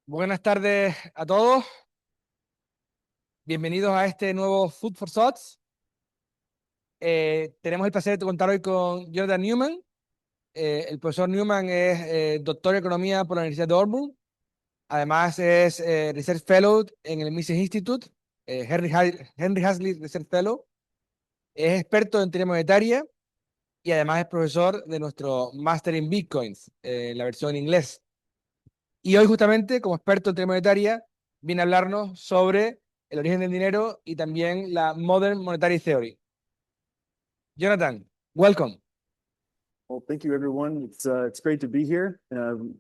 Buenas tardes a todos. Bienvenidos a este nuevo Food for Thoughts. Tenemos el placer de contar hoy con Jonathan Newman. El profesor Newman es doctor en economía por la Universidad de Auburn. Además es Research Fellow en el Mises Institute, Henry Hazlitt Research Fellow. Es experto en teoría monetaria y además es profesor de nuestro Master in Bitcoins, la versión en inglés. Y hoy justamente, como experto en teoría monetaria, viene a hablarnos sobre el origen del dinero y también la Modern Monetary Theory. Jonathan, welcome. Well, thank you, everyone. It's great to be here,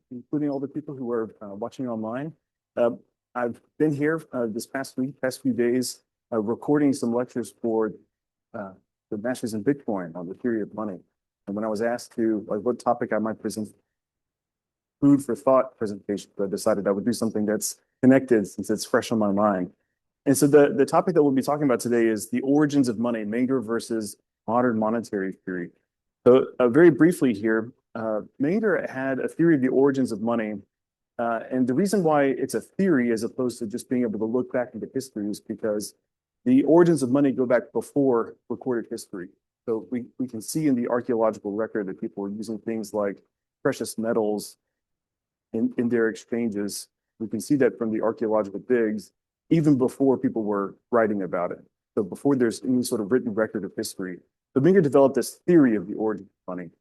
including all the people who are watching online. Uh, I've been here this past few days, recording some lectures for the Masters in Bitcoin on the theory of money. And when I was asked what topic I might present, food for thought presentation, I decided I would do something that's connected since it's fresh on my mind. And so the topic that we'll be talking about today is the origins of money, Menger versus modern monetary theory. So very briefly here, Menger had a theory of the origins of money. And the reason why it's a theory as opposed to just being able to look back into history is because the origins of money go back before recorded history. So we can see in the archaeological record that people were using things like precious metals in their exchanges. We can see that from the archaeological digs, even before people were writing about it. So before there's any sort of written record of history. So Menger developed this theory of the origin of money.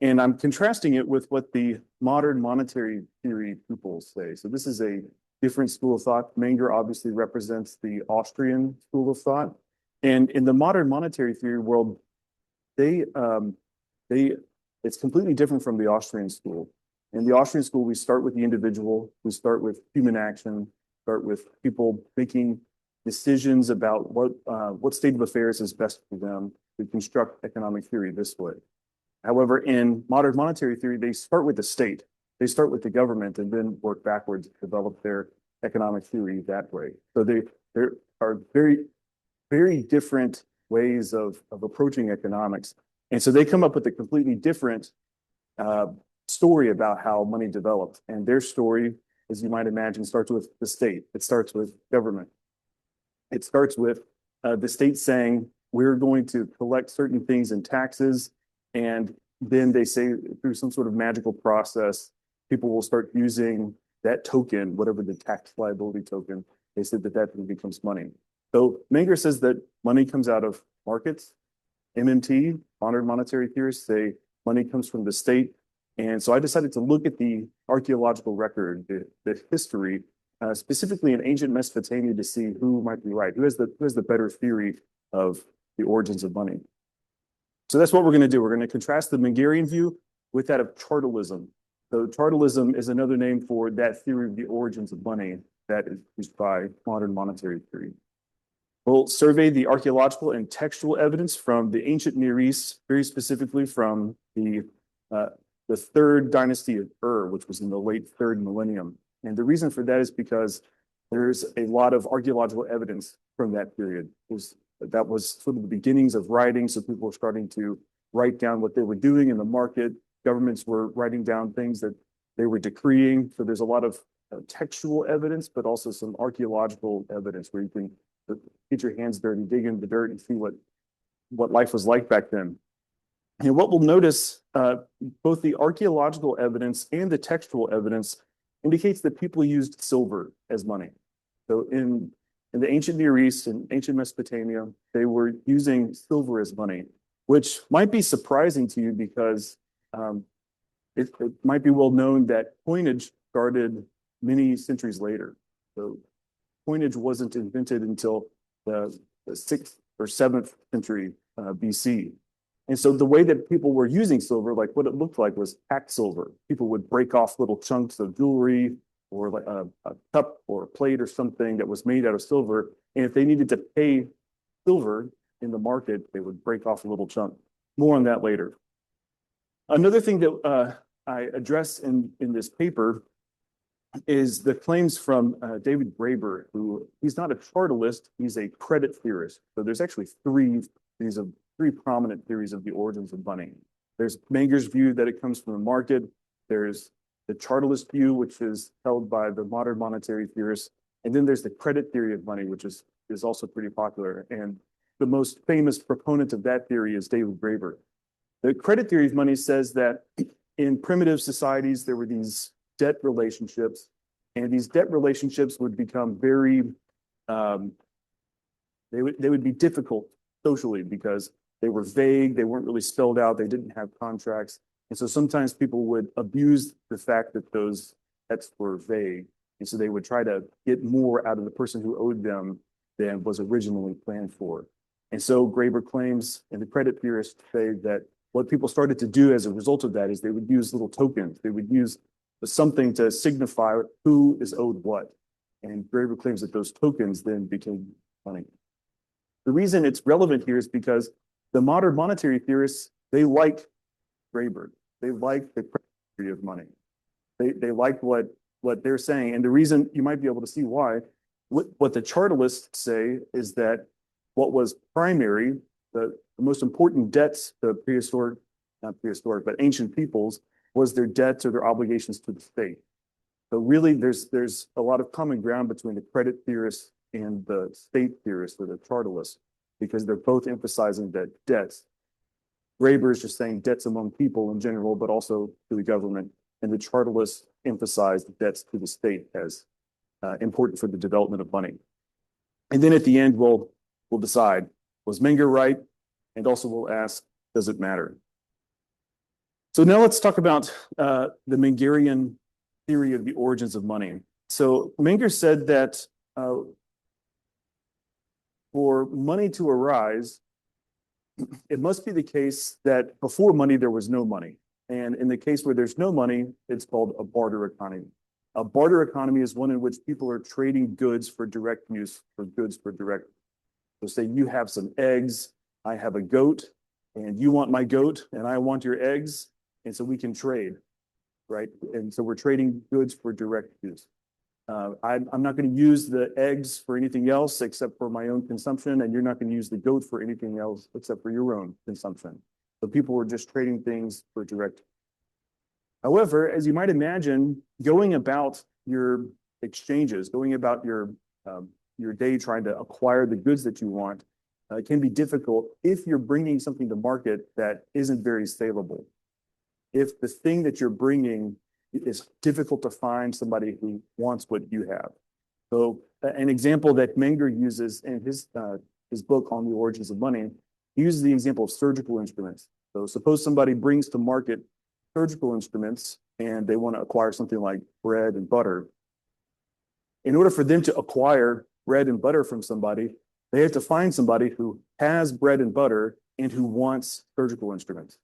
And I'm contrasting it with what the modern monetary theory people say. So this is a different school of thought. Menger obviously represents the Austrian school of thought. And in the modern monetary theory world, they it's completely different from the Austrian school. In the Austrian school, we start with the individual, we start with human action, start with people making decisions about what state of affairs is best for them. We construct economic theory this way. However, in modern monetary theory, they start with the state. They start with the government and then work backwards to develop their economic theory that way. So there are very, very different ways of approaching economics. And so they come up with a completely different story about how money developed. And their story, as you might imagine, starts with the state. It starts with government. It starts with the state saying, we're going to collect certain things in taxes. And then they say through some sort of magical process, people will start using that token, whatever the tax liability token, they said that becomes money. So Menger says that money comes out of markets. MMT, modern monetary theorists, say money comes from the state. And so I decided to look at the archaeological record, the history, specifically in ancient Mesopotamia, to see who might be right, who has the better theory of the origins of money. So that's what we're going to do. We're going to contrast the Mengerian view with that of chartalism. So chartalism is another name for that theory of the origins of money that is used by modern monetary theory. We'll survey the archaeological and textual evidence from the ancient Near East, very specifically from the third dynasty of Ur, which was in the late third millennium. And the reason for that is because there's a lot of archaeological evidence from that period. That was sort of the beginnings of writing, so people were starting to write down what they were doing in the market. Governments were writing down things that they were decreeing. So there's a lot of textual evidence, but also some archaeological evidence where you can get your hands dirty, dig in the dirt and see what life was like back then. And what we'll notice, both the archaeological evidence and the textual evidence indicates that people used silver as money. So in the ancient Near East and ancient Mesopotamia, they were using silver as money, which might be surprising to you because it might be well known that coinage started many centuries later. So coinage wasn't invented until the 6th or 7th century BC. And so the way that people were using silver, like what it looked like was packed silver. People would break off little chunks of jewelry or like a cup or a plate or something that was made out of silver. And if they needed to pay silver in the market, they would break off a little chunk. More on that later. Another thing that I address in this paper is the claims from David Graeber, who he's not a chartalist, he's a credit theorist. So there's actually three prominent theories of the origins of money. There's Menger's view that it comes from the market. There's the chartalist view, which is held by the modern monetary theorists. And then there's the credit theory of money, which is also pretty popular. And the most famous proponent of that theory is David Graeber. The credit theory of money says that in primitive societies, there were these debt relationships, and these debt relationships would become very, they would be difficult socially because they were vague, they weren't really spelled out, they didn't have contracts. And so sometimes people would abuse the fact that those debts were vague. And so they would try to get more out of the person who owed them than was originally planned for. And so Graeber claims, and the credit theorists say that what people started to do as a result of that is they would use little tokens. They would use something to signify who is owed what. And Graeber claims that those tokens then became money. The reason it's relevant here is because the modern monetary theorists, they like Graeber. They like the credit theory of money. They like what they're saying. And the reason you might be able to see why, what the chartalists say is that what was primary, the most important debts to prehistoric, not prehistoric, but ancient peoples, was their debts or their obligations to the state. So really, there's a lot of common ground between the credit theorists and the state theorists or the chartalists, because they're both emphasizing that debts. Graeber is just saying debts among people in general, but also to the government. And the chartalists emphasize the debts to the state as important for the development of money. And then at the end, we'll decide, was Menger right? And also we'll ask, does it matter? So now let's talk about the Mengerian theory of the origins of money. So Menger said that for money to arise, it must be the case that before money, there was no money. And in the case where there's no money, it's called a barter economy. A barter economy is one in which people are trading goods for direct use, for goods for direct. So say you have some eggs, I have a goat, and you want my goat, and I want your eggs, and so we can trade, right? And so we're trading goods for direct use. I'm not going to use the eggs for anything else except for my own consumption, and you're not going to use the goat for anything else except for your own consumption. So people were just trading things for direct. However, as you might imagine, going about your exchanges, going about your day trying to acquire the goods that you want, can be difficult if you're bringing something to market that isn't very saleable. If the thing that you're bringing is difficult to find somebody who wants what you have. So an example that Menger uses in his book on the origins of money, he uses the example of surgical instruments. So suppose somebody brings to market surgical instruments and they want to acquire something like bread and butter. In order for them to acquire bread and butter from somebody, they have to find somebody who has bread and butter and who wants surgical instruments,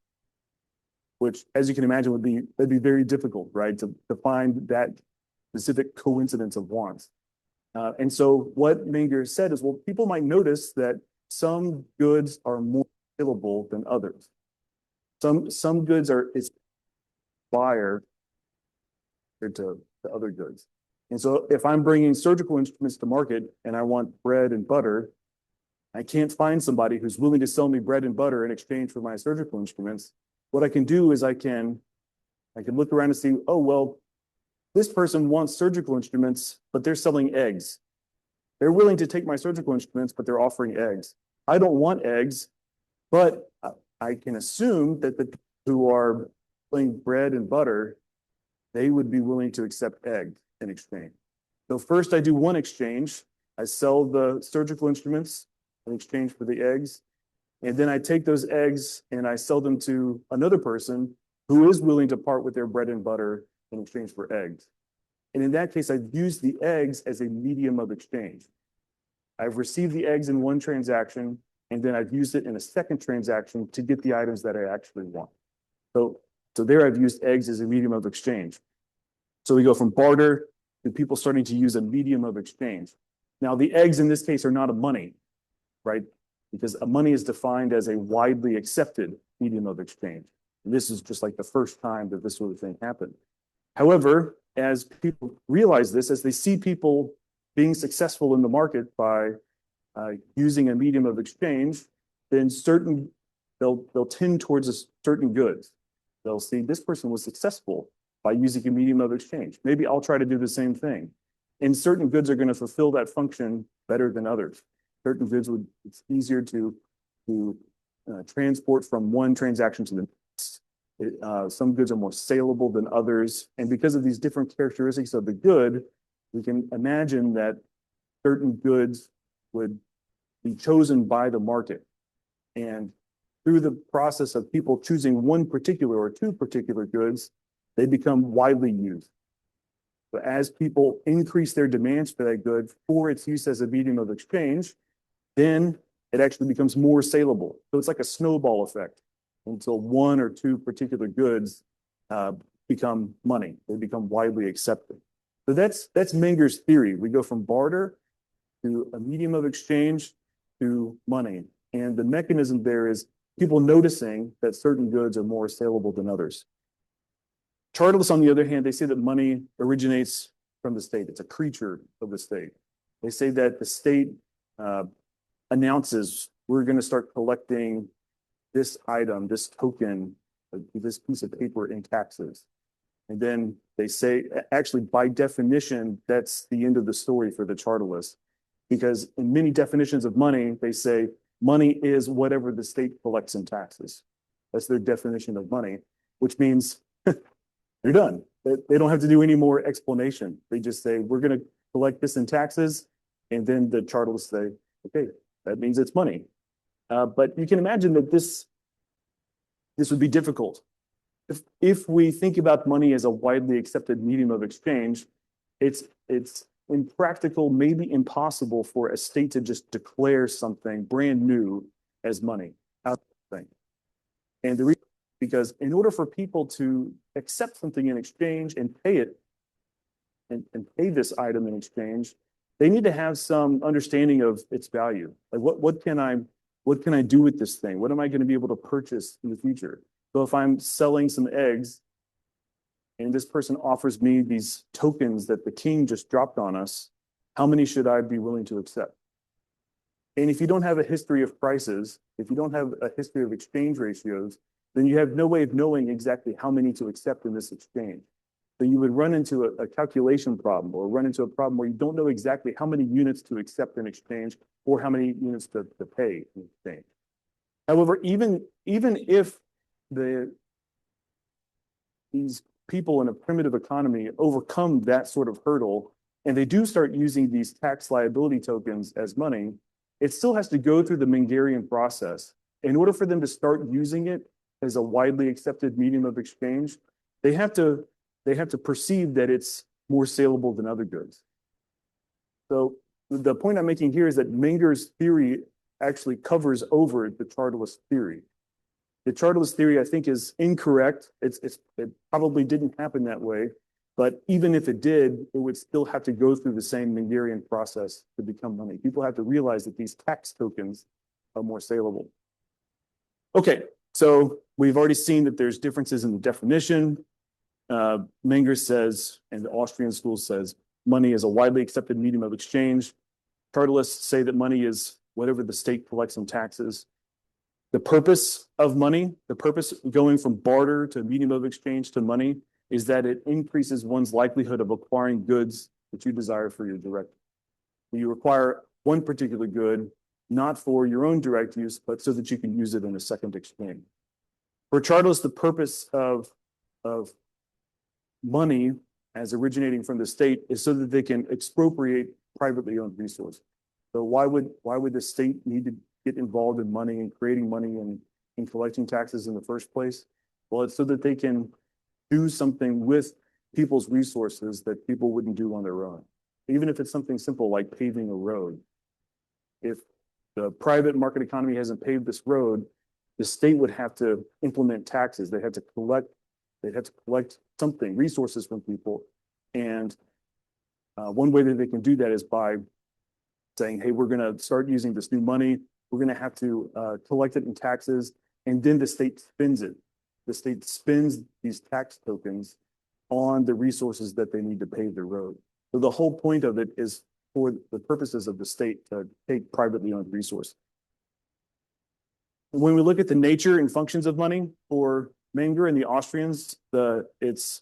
which, as you can imagine, that'd be very difficult, right? To find that specific coincidence of wants. And so what Menger said is, well, people might notice that some goods are more available than others. Some goods is buyer compared to other goods. And so if I'm bringing surgical instruments to market and I want bread and butter, I can't find somebody who's willing to sell me bread and butter in exchange for my surgical instruments. What I can do is I can look around and see, oh, well, this person wants surgical instruments, but they're selling eggs. They're willing to take my surgical instruments, but they're offering eggs. I don't want eggs, but I can assume that the people who are selling bread and butter, they would be willing to accept eggs in exchange. So first I do one exchange. I sell the surgical instruments in exchange for the eggs. And then I take those eggs and I sell them to another person who is willing to part with their bread and butter in exchange for eggs. And in that case, I've used the eggs as a medium of exchange. I've received the eggs in one transaction, and then I've used it in a second transaction to get the items that I actually want. So there I've used eggs as a medium of exchange. So we go from barter to people starting to use a medium of exchange. Now, the eggs in this case are not a money, right? Because a money is defined as a widely accepted medium of exchange. And this is just like the first time that this sort of thing happened. However, as people realize this, as they see people being successful in the market by using a medium of exchange, then they'll tend towards certain goods. They'll see this person was successful by using a medium of exchange. Maybe I'll try to do the same thing. And certain goods are going to fulfill that function better than others. Certain goods it's easier to transport from one transaction to the next. Some goods are more saleable than others. And because of these different characteristics of the good, we can imagine that certain goods would be chosen by the market. And through the process of people choosing one particular or two particular goods, they become widely used. So as people increase their demands for that good for its use as a medium of exchange, then it actually becomes more saleable. So it's like a snowball effect until one or two particular goods become money. They become widely accepted. So that's Menger's theory. We go from barter to a medium of exchange to money. And the mechanism there is people noticing that certain goods are more saleable than others. Chartists, on the other hand, they say that money originates from the state. It's a creature of the state. They say that the state announces, we're going to start collecting this item, this token, this piece of paper in taxes. And then they say, actually, by definition, that's the end of the story for the chartalists. Because in many definitions of money, they say money is whatever the state collects in taxes. That's their definition of money, which means they're done. They don't have to do any more explanation. They just say, we're going to collect this in taxes. And then the chartalists say, okay, that means it's money. But you can imagine that this would be difficult. If we think about money as a widely accepted medium of exchange, it's impractical, maybe impossible for a state to just declare something brand new as money. And the reason because in order for people to accept something in exchange and pay it and pay this item in exchange, they need to have some understanding of its value. Like what can I do with this thing? What am I going to be able to purchase in the future? So if I'm selling some eggs and this person offers me these tokens that the king just dropped on us, how many should I be willing to accept? And if you don't have a history of prices, if you don't have a history of exchange ratios, then you have no way of knowing exactly how many to accept in this exchange. So you would run into a calculation problem or run into a problem where you don't know exactly how many units to accept in exchange or how many units to pay in exchange. However, even if these people in a primitive economy overcome that sort of hurdle and they do start using these tax liability tokens as money, it still has to go through the Mengerian process. In order for them to start using it as a widely accepted medium of exchange, they have to perceive that it's more saleable than other goods. So the point I'm making here is that Menger's theory actually covers over the chartalist theory. The chartalist theory, I think, is incorrect. It probably didn't happen that way, but even if it did, it would still have to go through the same Mengerian process to become money. People have to realize that these tax tokens are more saleable. Okay, so we've already seen that there's differences in the definition. Menger says, and the Austrian school says, money is a widely accepted medium of exchange. Chartalists say that money is whatever the state collects in taxes. The purpose of money, the purpose going from barter to medium of exchange to money, is that it increases one's likelihood of acquiring goods that you desire for your direct. You require one particular good, not for your own direct use, but so that you can use it in a second exchange. For chartalists, the purpose of money as originating from the state is so that they can expropriate privately owned resources. So why would the state need to get involved in money and creating money and in collecting taxes in the first place? Well, it's so that they can do something with people's resources that people wouldn't do on their own. Even if it's something simple like paving a road. If the private market economy hasn't paved this road, the state would have to implement taxes. They'd have to collect something, resources from people. And one way that they can do that is by saying, hey, we're going to start using this new money. We're going to have to collect it in taxes. And then the state spends it. The state spends these tax tokens on the resources that they need to pave the road. So the whole point of it is for the purposes of the state to take privately owned resources. When we look at the nature and functions of money for Menger and the Austrians, it's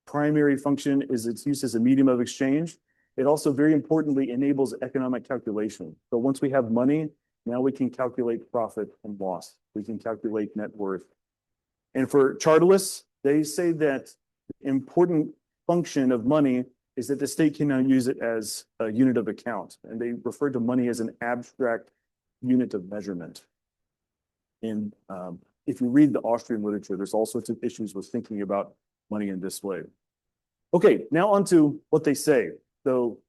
primary function is its use as a medium of exchange. It also very importantly enables economic calculation. So once we have money, now we can calculate profit and loss. We can calculate net worth. And for chartalists, they say that the important function of money is that the state can now use it as a unit of account. And they refer to money as an abstract unit of measurement. And if you read the Austrian literature, there's all sorts of issues with thinking about money in this way. Okay, now on to what they say. So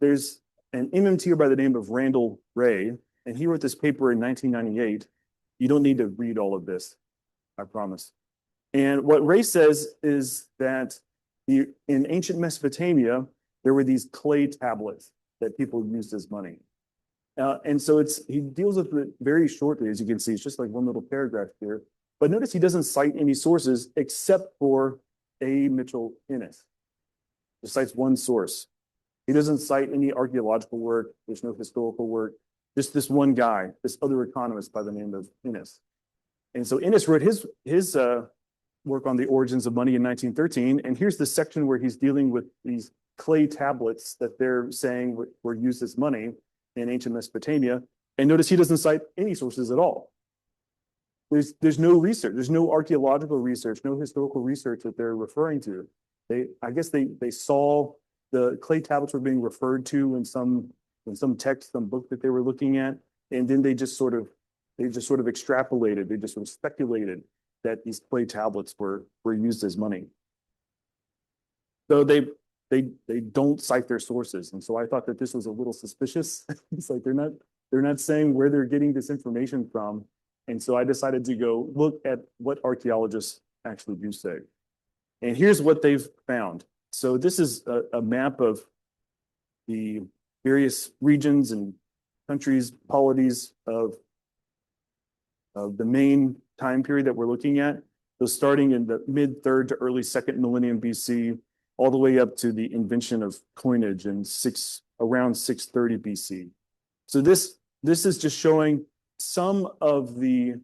there's an MMTer by the name of Randall Ray, and he wrote this paper in 1998. You don't need to read all of this, I promise. And what Ray says is that in ancient Mesopotamia, there were these clay tablets that people used as money. And so he deals with it very shortly, as you can see. It's just like one little paragraph here. But notice he doesn't cite any sources except for A. Mitchell Innes. He cites one source. He doesn't cite any archaeological work. There's no historical work. Just this one guy, this other economist by the name of Innes. And so Innes wrote his work on the origins of money in 1913. And here's the section where he's dealing with these clay tablets that they're saying were used as money in ancient Mesopotamia. And notice he doesn't cite any sources at all. There's no research. There's no archaeological research, no historical research that they're referring to. I guess they saw the clay tablets were being referred to in some text, some book that they were looking at, and then they just sort of extrapolated. They just sort of speculated that these clay tablets were used as money. So they don't cite their sources, and so I thought that this was a little suspicious. It's like they're not saying where they're getting this information from, and so I decided to go look at what archaeologists actually do say. And here's what they've found. So this is a map of the various regions and countries, polities of the main time period that we're looking at. So starting in the mid-3rd to early 2nd millennium BC, all the way up to the invention of coinage in around 630 BC. So this is just showing some of the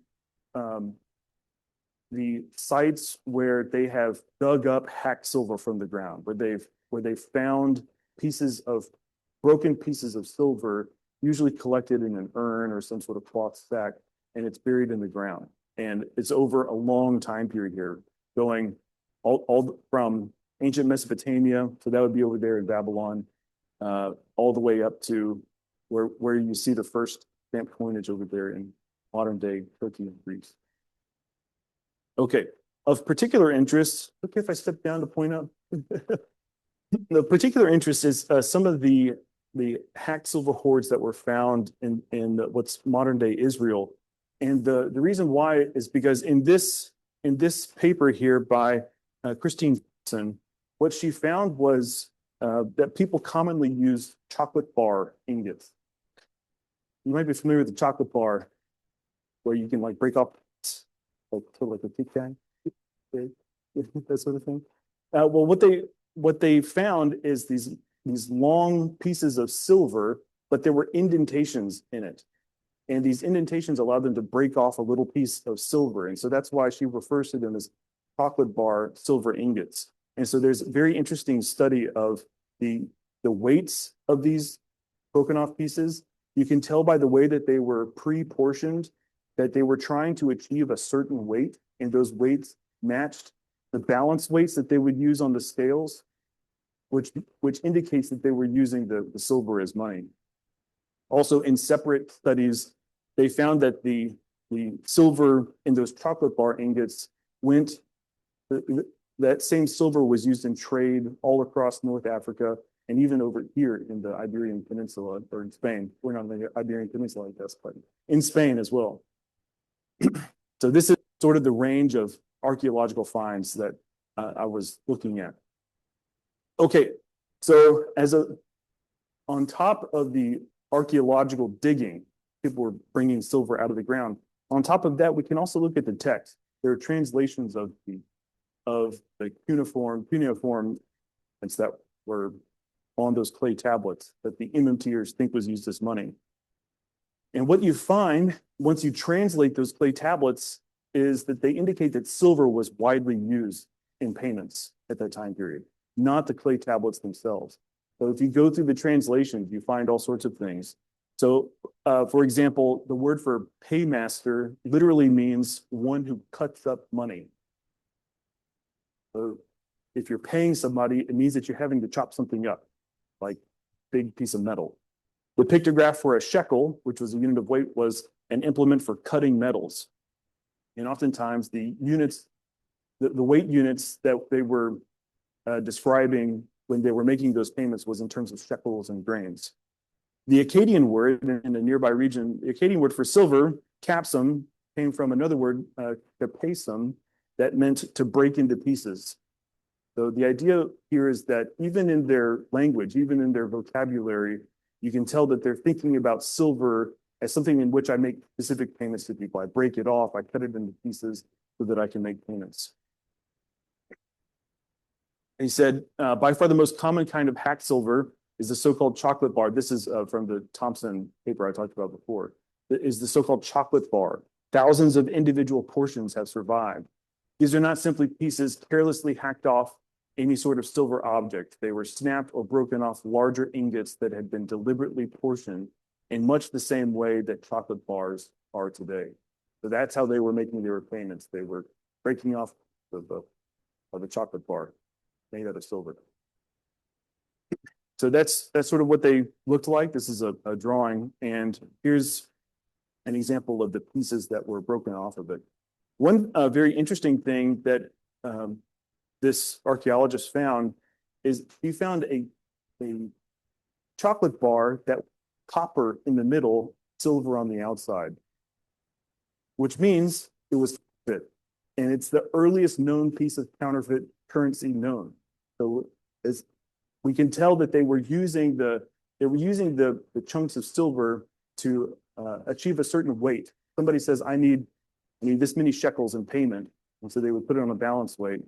sites where they have dug up hacked silver from the ground, where they've found broken pieces of silver, usually collected in an urn or some sort of cloth sack, and it's buried in the ground. And it's over a long time period here, going all from ancient Mesopotamia, so that would be over there in Babylon, all the way up to where you see the first stamp coinage over there in modern day Turkey and Greece. Okay, of particular interest, okay, if I step down to point out, the particular interest is some of the hacked silver hoards that were found in what's modern day Israel. And the reason why is because in this paper here by Christine Johnson, what she found was that people commonly use chocolate bar ingots. You might be familiar with the chocolate bar, where you can like break up like a Tic Tac, that sort of thing. Well, what they found is these long pieces of silver, but there were indentations in it. And these indentations allowed them to break off a little piece of silver. And so that's why she refers to them as chocolate bar silver ingots. And so there's a very interesting study of the weights of these broken off pieces. You can tell by the way that they were pre-portioned that they were trying to achieve a certain weight, and those weights matched the balance weights that they would use on the scales, which indicates that they were using the silver as money. Also, in separate studies, they found that the silver in those chocolate bar ingots that same silver was used in trade all across North Africa and even over here in the Iberian Peninsula, or in Spain. We're not in the Iberian Peninsula, I guess, but in Spain as well. So this is sort of the range of archaeological finds that I was looking at. Okay, so on top of the archaeological digging, people were bringing silver out of the ground. On top of that, we can also look at the text. There are translations of the cuneiform that were on those clay tablets that the MMTers think was used as money. And what you find once you translate those clay tablets is that they indicate that silver was widely used in payments at that time period, not the clay tablets themselves. So if you go through the translations, you find all sorts of things. So, for example, the word for paymaster literally means one who cuts up money. So if you're paying somebody, it means that you're having to chop something up, like big piece of metal. The pictograph for a shekel, which was a unit of weight, was an implement for cutting metals. And oftentimes the units, the weight units that they were describing when they were making those payments was in terms of shekels and grains. The Akkadian word in the nearby region, the Akkadian word for silver, capsum, came from another word, kapesum, that meant to break into pieces. So the idea here is that even in their language, even in their vocabulary, you can tell that they're thinking about silver as something in which I make specific payments to people. I break it off, I cut it into pieces so that I can make payments. And he said, by far the most common kind of hacked silver is the so-called chocolate bar. This is from the Thompson paper I talked about before. It is the so-called chocolate bar. Thousands of individual portions have survived. These are not simply pieces carelessly hacked off any sort of silver object. They were snapped or broken off larger ingots that had been deliberately portioned in much the same way that chocolate bars are today. So that's how they were making their payments. They were breaking off the chocolate bar made out of silver. So that's sort of what they looked like. This is a drawing, and here's an example of the pieces that were broken off of it. One very interesting thing that this archaeologist found is he found a chocolate bar that copper in the middle, silver on the outside, which means it was counterfeit. And it's the earliest known piece of counterfeit currency known. So as we can tell that they were using the chunks of silver to achieve a certain weight. Somebody says, I need this many shekels in payment. And so they would put it on a balance weight.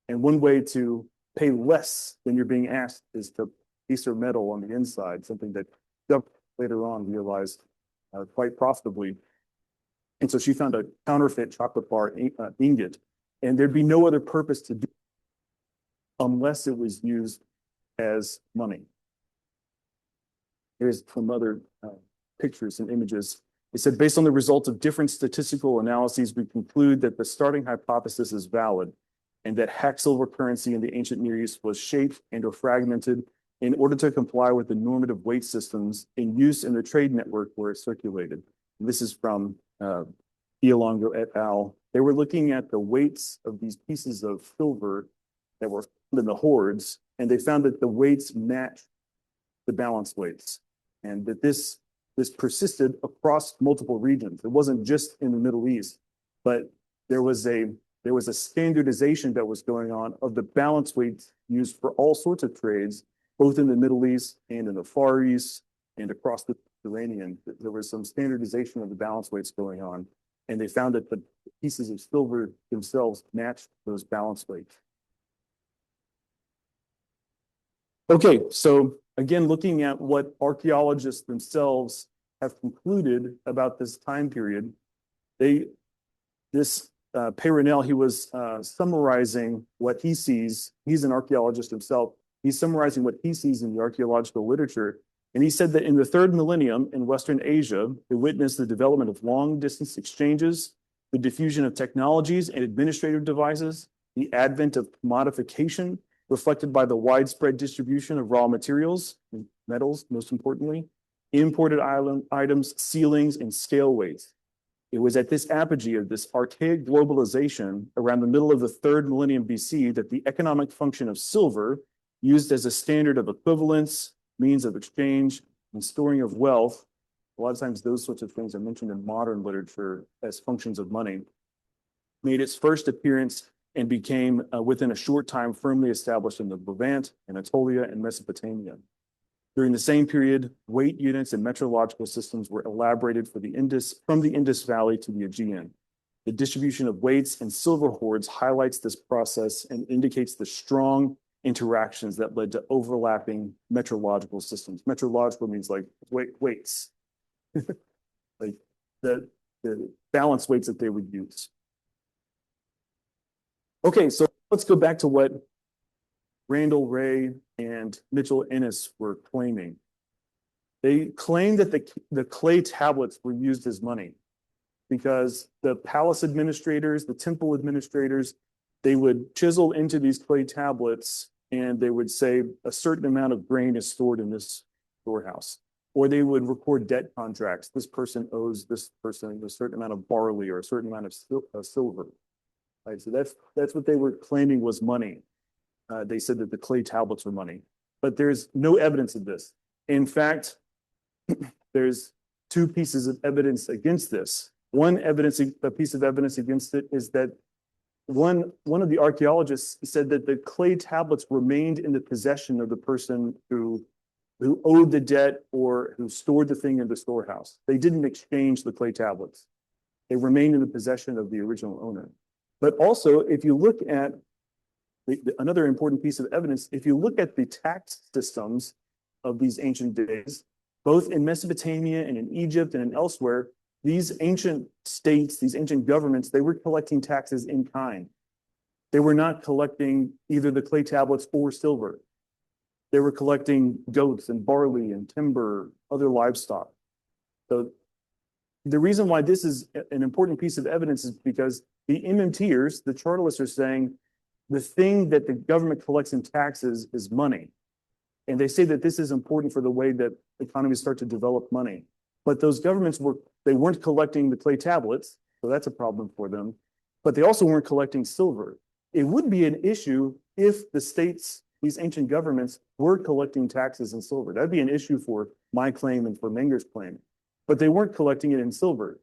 And one way to pay less than you're being asked is to piece of metal on the inside, something that later on realized quite profitably. And so she found a counterfeit chocolate bar ingot, and there'd be no other purpose to do unless it was used as money. Here's some other pictures and images. It said, based on the results of different statistical analyses, we conclude that the starting hypothesis is valid and that hacked silver currency in the ancient Near East was shaped and or fragmented in order to comply with the normative weight systems in use in the trade network where it circulated. And this is from Iolongo et al. They were looking at the weights of these pieces of silver that were found in the hoards, and they found that the weights matched the balance weights, and that this persisted across multiple regions. It wasn't just in the Middle East, but there was a standardization that was going on of the balance weights used for all sorts of trades, both in the Middle East and in the Far East and across the Mediterranean. There was some standardization of the balance weights going on, and they found that the pieces of silver themselves matched those balance weights. Okay, so again, looking at what archaeologists themselves have concluded about this time period, Peyronel, he was summarizing what he sees. He's an archaeologist himself. He's summarizing what he sees in the archaeological literature. And he said that in the third millennium in Western Asia, it witnessed the development of long-distance exchanges, the diffusion of technologies and administrative devices, the advent of commodification, reflected by the widespread distribution of raw materials, metals, most importantly, imported items, ceilings, and scale weights. It was at this apogee of this archaic globalization around the middle of the third millennium BC that the economic function of silver, used as a standard of equivalence, means of exchange, and storing of wealth, a lot of times those sorts of things are mentioned in modern literature as functions of money, made its first appearance and became, within a short time, firmly established in the Levant, Anatolia, and Mesopotamia. During the same period, weight units and metrological systems were elaborated from the Indus Valley to the Aegean. The distribution of weights and silver hoards highlights this process and indicates the strong interactions that led to overlapping metrological systems. Metrological means like weights, like the balance weights that they would use. Okay, so let's go back to what Randall Ray and Mitchell Ennis were claiming. They claimed that the clay tablets were used as money because the palace administrators, the temple administrators, they would chisel into these clay tablets and they would say a certain amount of grain is stored in this storehouse. Or they would record debt contracts. This person owes this person a certain amount of barley or a certain amount of silver. Right? So that's what they were claiming was money. They said that the clay tablets were money, but there's no evidence of this. In fact, there's two pieces of evidence against this. A piece of evidence against it is that one of the archaeologists said that the clay tablets remained in the possession of the person who owed the debt or who stored the thing in the storehouse. They didn't exchange the clay tablets. They remained in the possession of the original owner. But also, if you look at another important piece of evidence, if you look at the tax systems of these ancient days, both in Mesopotamia and in Egypt and in elsewhere, these ancient states, these ancient governments, they were collecting taxes in kind. They were not collecting either the clay tablets or silver. They were collecting goats and barley and timber, other livestock. So the reason why this is an important piece of evidence is because the MMTers, the chartalists, are saying the thing that the government collects in taxes is money. And they say that this is important for the way that economies start to develop money. But those governments weren't collecting the clay tablets, so that's a problem for them. But they also weren't collecting silver. It would be an issue if the states, these ancient governments, were collecting taxes in silver. That'd be an issue for my claim and for Menger's claim. But they weren't collecting it in silver.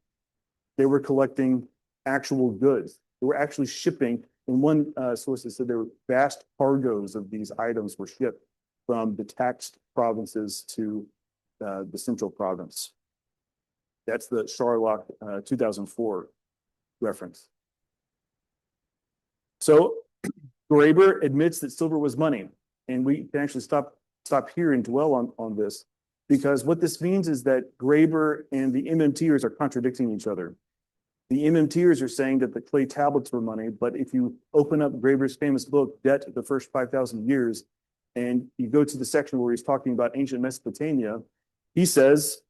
They were collecting actual goods. They were actually shipping. In one source, it said there were vast cargoes of these items were shipped from the taxed provinces to the central province. That's the Sharlock 2004 reference. So Graeber admits that silver was money. And we can actually stop here and dwell on this, because what this means is that Graeber and the MMTers are contradicting each other. The MMTers are saying that the clay tablets were money, but if you open up Graeber's famous book, Debt, the First 5,000 Years, and you go to the section where he's talking about ancient Mesopotamia, he says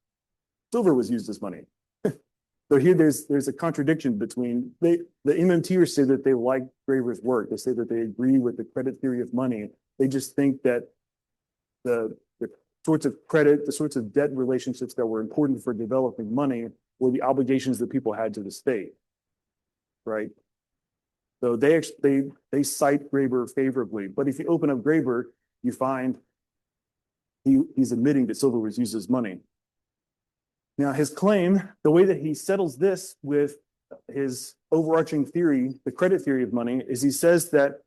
silver was used as money. So here there's a contradiction between the MMTers say that they like Graeber's work. They say that they agree with the credit theory of money. They just think that the sorts of credit, the sorts of debt relationships that were important for developing money were the obligations that people had to the state, right? So they cite Graeber favorably. But if you open up Graeber, you find he's admitting that silver was used as money. Now, his claim, the way that he settles this with his overarching theory, the credit theory of money, is he says that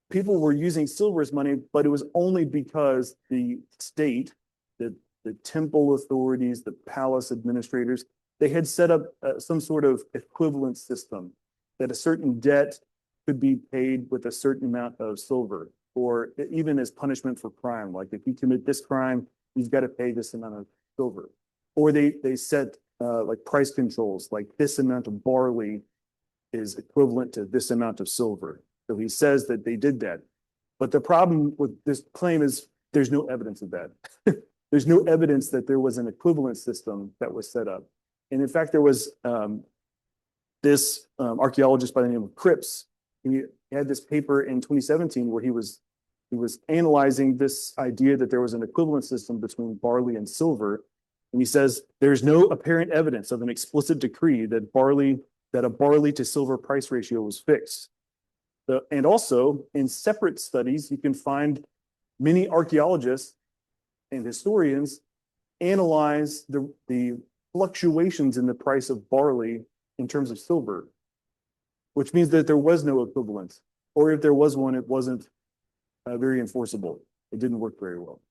people were using silver as money, but it was only because the state, the temple authorities, the palace administrators, they had set up some sort of equivalent system that a certain debt could be paid with a certain amount of silver, or even as punishment for crime. Like if you commit this crime, you've got to pay this amount of silver. Or they set like price controls, like this amount of barley is equivalent to this amount of silver. So he says that they did that. But the problem with this claim is there's no evidence of that. There's no evidence that there was an equivalent system that was set up. And in fact, there was this archaeologist by the name of Cripps. He had this paper in 2017 where he was analyzing this idea that there was an equivalent system between barley and silver. And he says there's no apparent evidence of an explicit decree that a barley to silver price ratio was fixed. And also in separate studies, you can find many archaeologists and historians analyze the fluctuations in the price of barley in terms of silver, which means that there was no equivalent, or if there was one, it wasn't very enforceable. It didn't work very well.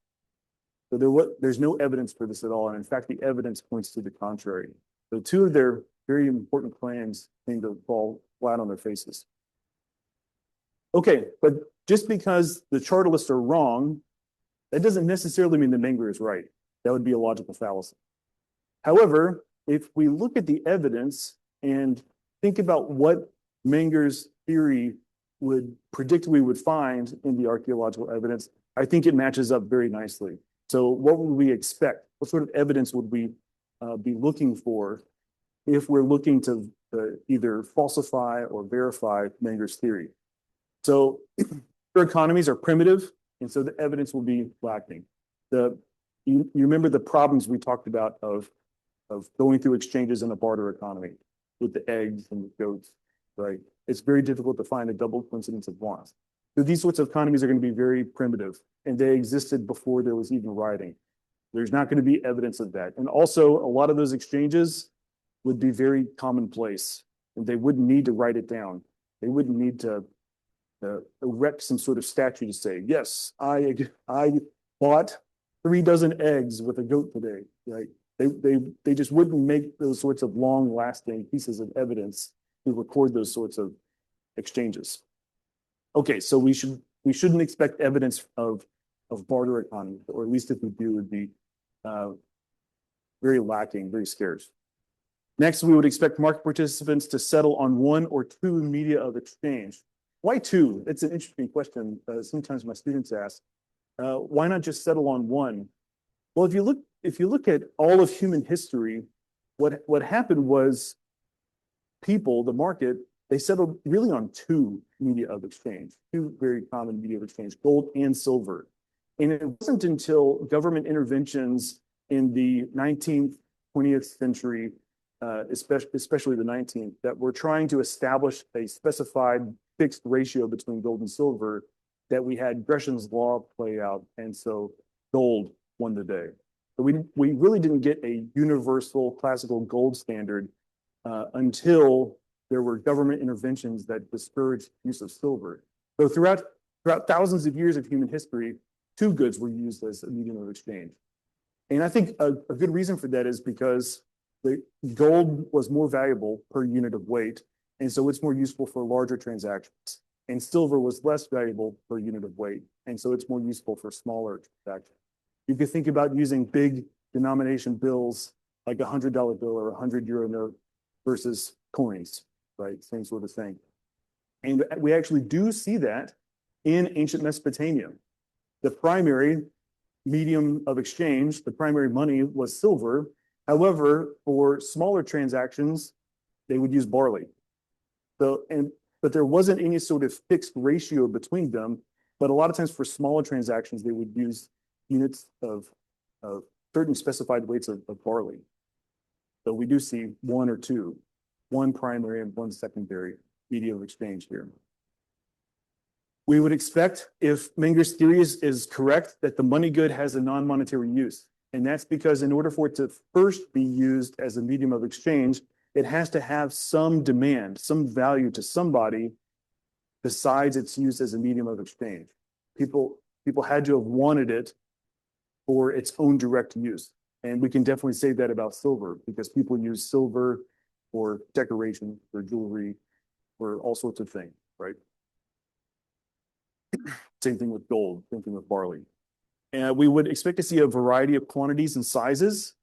So there's no evidence for this at all. And in fact, the evidence points to the contrary. So two of their very important claims seem to fall flat on their faces. Okay, but just because the chartalists are wrong, that doesn't necessarily mean that Menger is right. That would be a logical fallacy. However, if we look at the evidence and think about what Menger's theory would predict we would find in the archaeological evidence, I think it matches up very nicely. So what would we expect? What sort of evidence would we be looking for if we're looking to either falsify or verify Menger's theory? So economies are primitive, and so the evidence will be lacking. You remember the problems we talked about of going through exchanges in a barter economy with the eggs and the goats, right? It's very difficult to find a double coincidence of wants. So these sorts of economies are going to be very primitive, and they existed before there was even writing. There's not going to be evidence of that. And also, a lot of those exchanges would be very commonplace, and they wouldn't need to write it down. They wouldn't need to erect some sort of statue to say, yes, I bought 3 dozen eggs with a goat today, right? They just wouldn't make those sorts of long-lasting pieces of evidence to record those sorts of exchanges. Okay, so we shouldn't expect evidence of barter economy, or at least if we do, it would be very lacking, very scarce. Next, we would expect market participants to settle on 1 or 2 media of exchange. Why 2? It's an interesting question. Sometimes my students ask, why not just settle on 1? Well, if you look at all of human history, what happened was people, the market, they settled really on 2 media of exchange, 2 very common media of exchange, gold and silver. And it wasn't until government interventions in the 19th, 20th century, especially the 19th, that were trying to establish a specified fixed ratio between gold and silver, that we had Gresham's law play out, and so gold won the day. So we really didn't get a universal classical gold standard until there were government interventions that discouraged use of silver. So throughout thousands of years of human history, 2 goods were used as a medium of exchange. And I think a good reason for that is because the gold was more valuable per unit of weight, and so it's more useful for larger transactions. And silver was less valuable per unit of weight, and so it's more useful for smaller transactions. You could think about using big denomination bills like a $100 bill or a €100 note versus coins, right? Same sort of thing. And we actually do see that in ancient Mesopotamia. The primary medium of exchange, the primary money, was silver. However, for smaller transactions, they would use barley. But there wasn't any sort of fixed ratio between them. But a lot of times for smaller transactions, they would use units of certain specified weights of barley. So we do see 1 or 2, 1 primary and 1 secondary media of exchange here. We would expect, if Menger's theory is correct, that the money good has a non-monetary use. And that's because in order for it to first be used as a medium of exchange, it has to have some demand, some value to somebody besides its use as a medium of exchange. People had to have wanted it for its own direct use. And we can definitely say that about silver, because people use silver for decoration, for jewelry, for all sorts of things, right? Same thing with gold, same thing with barley. And we would expect to see a variety of quantities and sizes,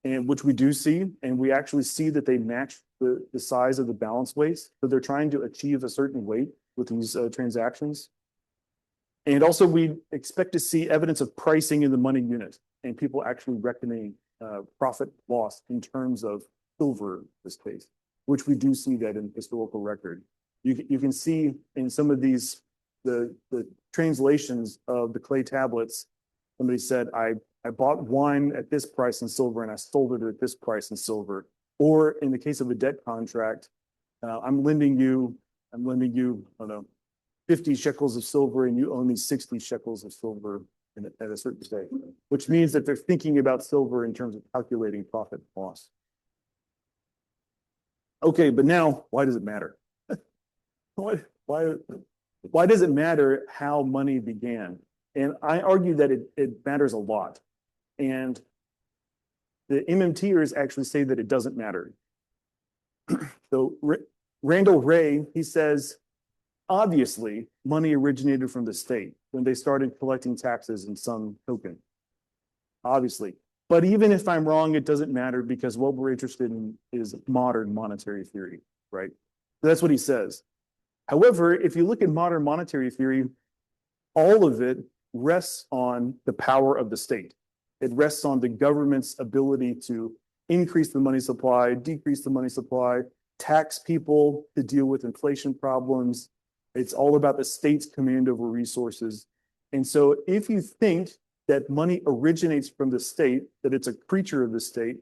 and which we do see, and we actually see that they match the size of the balance weights. So they're trying to achieve a certain weight with these transactions. And also we expect to see evidence of pricing in the money unit, and people actually reckoning profit loss in terms of silver in this case, which we do see that in historical record. You can see in some of these, the translations of the clay tablets, somebody said, I bought wine at this price in silver and I sold it at this price in silver. Or in the case of a debt contract, I'm lending you, I don't know, 50 shekels of silver and you owe me 60 shekels of silver at a certain stage, which means that they're thinking about silver in terms of calculating profit and loss. Okay, but now, why does it matter? Why does it matter how money began? And I argue that it matters a lot. And the MMTers actually say that it doesn't matter. So Randall Ray, he says, obviously, money originated from the state when they started collecting taxes in some token. Obviously. But even if I'm wrong, it doesn't matter, because what we're interested in is modern monetary theory, right? So that's what he says. However, if you look at modern monetary theory, all of it rests on the power of the state. It rests on the government's ability to increase the money supply, decrease the money supply, tax people to deal with inflation problems. It's all about the state's command over resources. And so if you think that money originates from the state, that it's a creature of the state,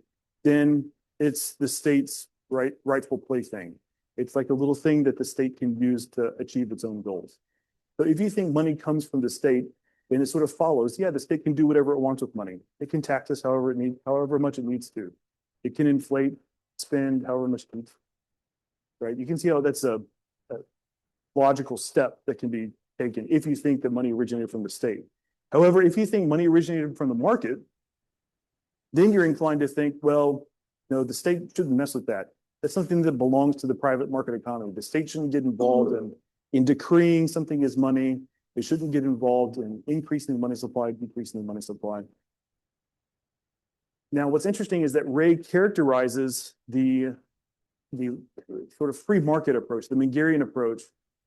then it's the state's rightful plaything. It's like a little thing that the state can use to achieve its own goals. So if you think money comes from the state, then it sort of follows, yeah, the state can do whatever it wants with money. It can tax us however much it needs to. It can inflate, spend however much it needs, right? You can see how that's a logical step that can be taken if you think that money originated from the state. However, if you think money originated from the market, then you're inclined to think, well, no, the state shouldn't mess with that. That's something that belongs to the private market economy. The state shouldn't get involved in decreeing something as money. It shouldn't get involved in increasing the money supply, decreasing the money supply. Now, what's interesting is that Ray characterizes the sort of free market approach, the Mengerian approach,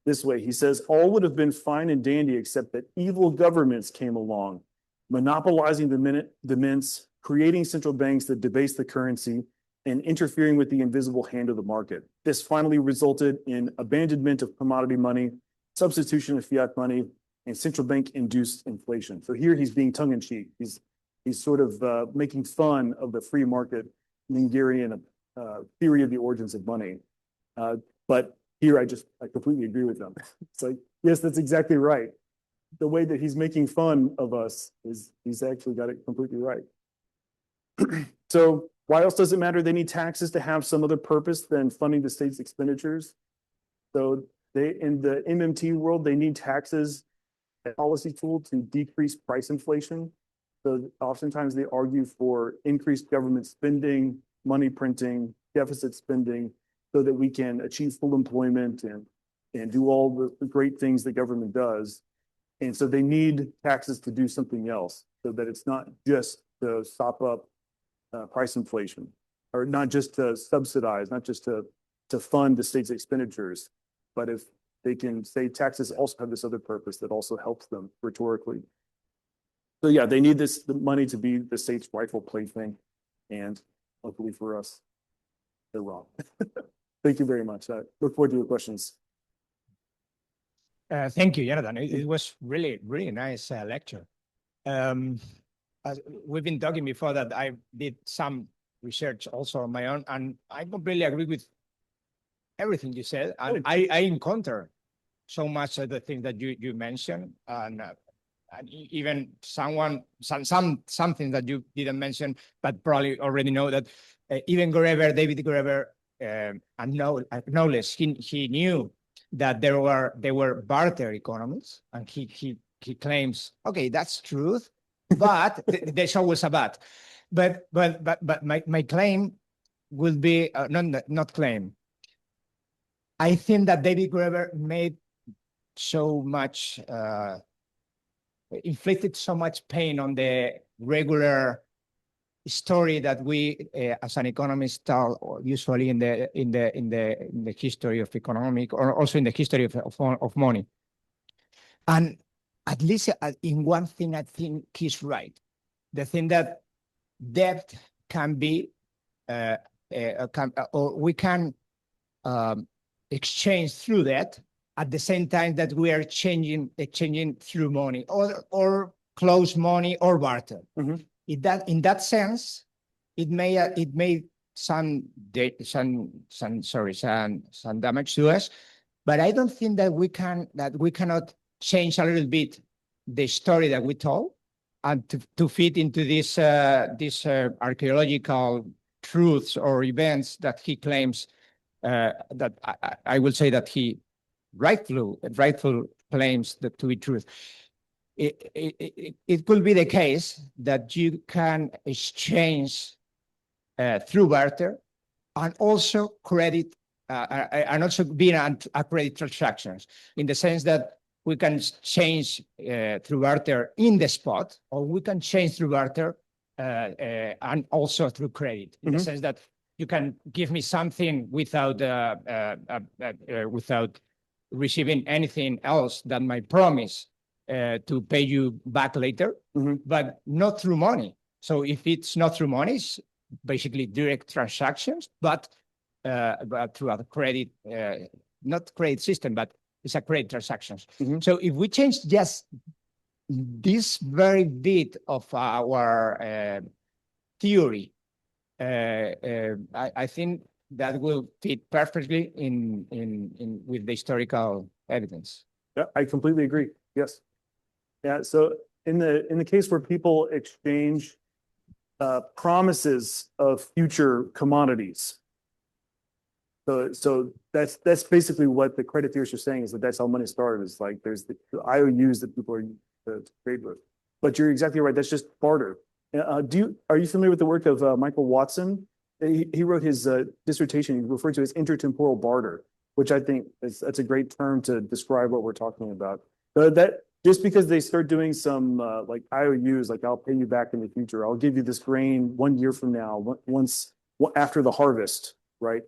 this way. He says, all would have been fine and dandy except that evil governments came along, monopolizing the mints, creating central banks that debase the currency, and interfering with the invisible hand of the market. This finally resulted in abandonment of commodity money, substitution of fiat money, and central bank-induced inflation. So here he's being tongue-in-cheek. He's sort of making fun of the free market Mengerian theory of the origins of money. But here I completely agree with him. It's like, yes, that's exactly right. The way that he's making fun of us is he's actually got it completely right. So why else does it matter? They need taxes to have some other purpose than funding the state's expenditures. So in the MMT world, they need taxes as a policy tool to decrease price inflation. So oftentimes they argue for increased government spending, money printing, deficit spending, so that we can achieve full employment and do all the great things the government does. And so they need taxes to do something else, so that it's not just to sop up price inflation, or not just to subsidize, not just to fund the state's expenditures, but if they can say taxes also have this other purpose that also helps them rhetorically. So yeah, they need the money to be the state's rightful plaything, and luckily for us, they're wrong. Thank you very much. I look forward to your questions. Thank you, Jonathan. It was really, really nice lecture. As we've been talking before that I did some research also on my own, and I completely agree with everything you said. And I encounter so much of the things that you mentioned, and even something that you didn't mention, but probably already know that even David Graeber acknowledged he knew that there were barter economies, and he claims, okay, that's truth, but there's always a but. But my claim will be not claim. I think that David Graeber made so much inflicted so much pain on the regular story that we as an economist tell usually in the history of economic, or also in the history of money. And at least in one thing, I think he's right. The thing that debt can be, or we can exchange through debt at the same time that we are exchanging through money, or close money or barter. Mm-hmm. In that sense, it may some damage to us, but I don't think that we cannot change a little bit the story that we told, and to fit into this archaeological truths or events that he claims, that I will say that he rightful claims that to be truth. It could be the case that you can exchange through barter, and also credit, and also being a credit transactions, in the sense that we can change through barter in the spot, or we can change through barter and also through credit, in the sense that you can give me something without receiving anything else than my promise to pay you back later, but not through money. So if it's not through money, it's basically direct transactions, but through a credit, not credit system, but it's a credit transactions. So if we change just this very bit of our theory, I think that will fit perfectly in with the historical evidence. Yeah, I completely agree. Yes. Yeah. So in the case where people exchange promises of future commodities, so that's basically what the credit theorists are saying, is that that's how money started. Is like there's the IOUs that people are to trade with. But you're exactly right. That's just barter. Are you familiar with the work of Michael Watson? He wrote his dissertation. He referred to as intertemporal barter, which I think that's a great term to describe what we're talking about. That just because they start doing some like IOUs, like I'll pay you back in the future, I'll give you this grain 1 year from now, once after the harvest, right?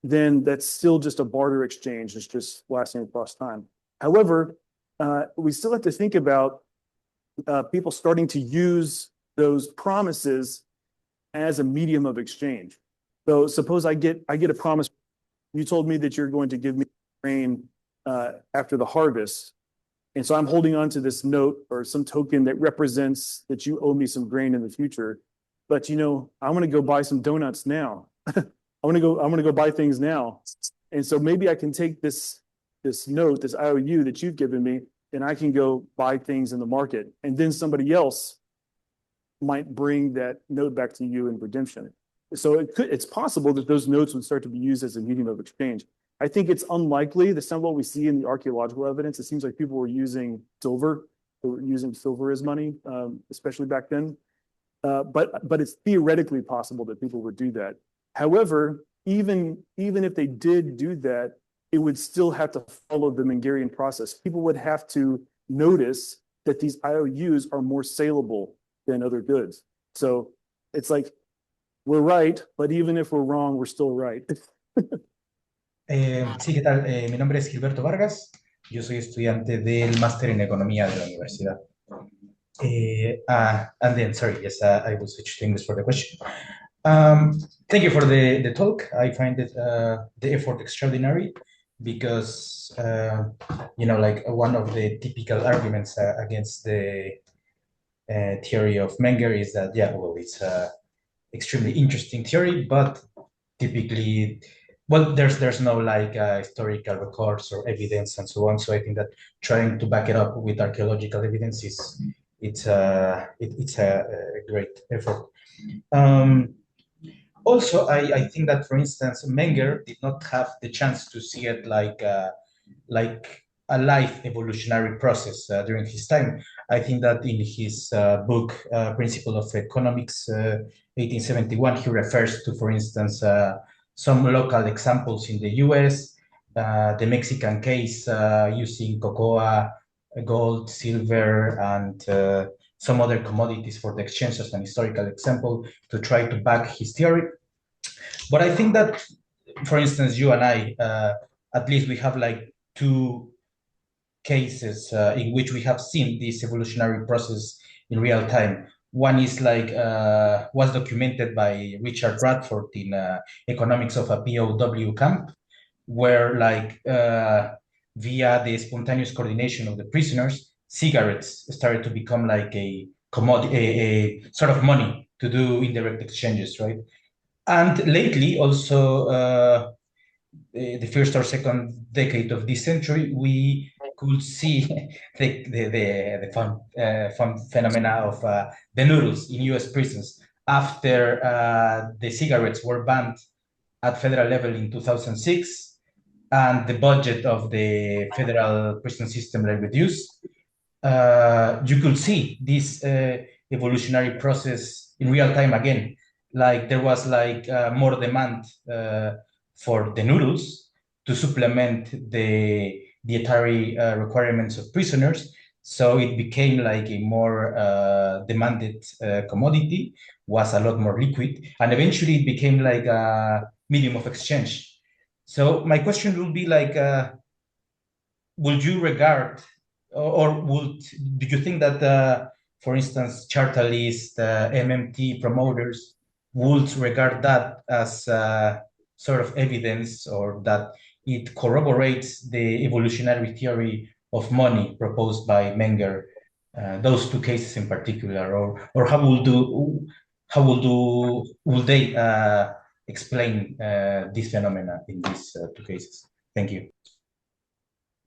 Then that's still just a barter exchange. It's just lasting across time. However, we still have to think about people starting to use those promises as a medium of exchange. So suppose I get a promise. You told me that you're going to give me grain after the harvest. And so I'm holding on to this note or some token that represents that you owe me some grain in the future. But I want to go buy some donuts now. I want to go buy things now. And so maybe I can take this note, this IOU that you've given me, and I can go buy things in the market. And then somebody else might bring that note back to you in redemption. So it's possible that those notes would start to be used as a medium of exchange. I think it's unlikely. That's not what we see in the archaeological evidence. It seems like people were using silver. They were using silver as money, especially back then. But it's theoretically possible that people would do that. However, even if they did do that, it would still have to follow the Mengerian process. People would have to notice that these IOUs are more saleable than other goods. So it's like, we're right, but even if we're wrong, we're still right. Sí, ¿qué tal? Mi nombre es Gilberto Vargas. Yo soy estudiante del máster en economía de la universidad. And then, sorry, yes, I will switch to English for the question. Thank you for the talk. I find it the effort extraordinary because, like one of the typical arguments against the theory of Menger is that, yeah, well, it's a extremely interesting theory, but typically, well, there's no like historical records or evidence and so on. So I think that trying to back it up with archaeological evidence it's a great effort. Also, I think that, for instance, Menger did not have the chance to see it like a life evolutionary process during his time. I think that in his book, Principle of Economics, 1871, he refers to, for instance, some local examples in the US, the Mexican case using cocoa, gold, silver, and some other commodities for the exchange as an historical example to try to back his theory. But I think that, for instance, you and I, at least we have like two cases in which we have seen this evolutionary process in real time. One is like was documented by Richard Bradford in Economics of a POW Camp, where like via the spontaneous coordination of the prisoners, cigarettes started to become like a commodity, a sort of money to do indirect exchanges, right? And lately, also the first or second decade of this century, we could see the fun phenomena of the noodles in US prisons after the cigarettes were banned at federal level in 2006 and the budget of the federal prison system reduced. You could see this evolutionary process in real time again. Like there was like more demand for the noodles to supplement the dietary requirements of prisoners. So it became like a more demanded commodity, was a lot more liquid, and eventually it became like a medium of exchange. So my question will be like, would you regard, do you think that, for instance, Chartalist, MMT promoters would regard that as sort of evidence, or that it corroborates the evolutionary theory of money proposed by Menger, those two cases in particular, or will they explain this phenomena in these two cases? Thank you.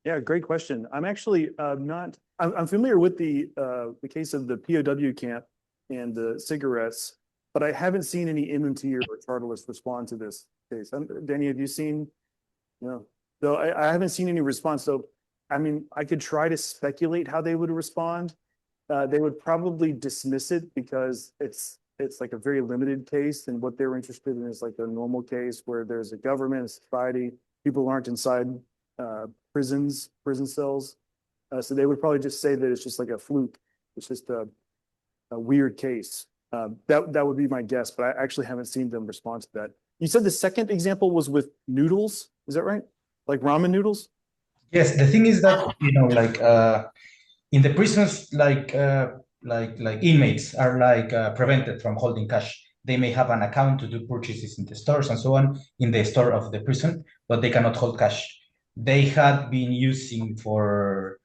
Yeah, great question. I'm actually not. I'm familiar with the case of the POW camp and the cigarettes, but I haven't seen any MMT or chartalists respond to this case. Danny, have you seen? No. So I haven't seen any response. So, I mean, I could try to speculate how they would respond. They would probably dismiss it because it's like a very limited case, and what they're interested in is like a normal case where there's a government, a society, people aren't inside prison cells. So they would probably just say that it's just like a fluke. It's just a weird case. That would be my guess, but I actually haven't seen them respond to that. You said the second example was with noodles. Is that right? Like ramen noodles? Yes, the thing is that, like in the prisons, like inmates are like prevented from holding cash. They may have an account to do purchases in the stores and so on in the store of the prison, but they cannot hold cash. They had been using for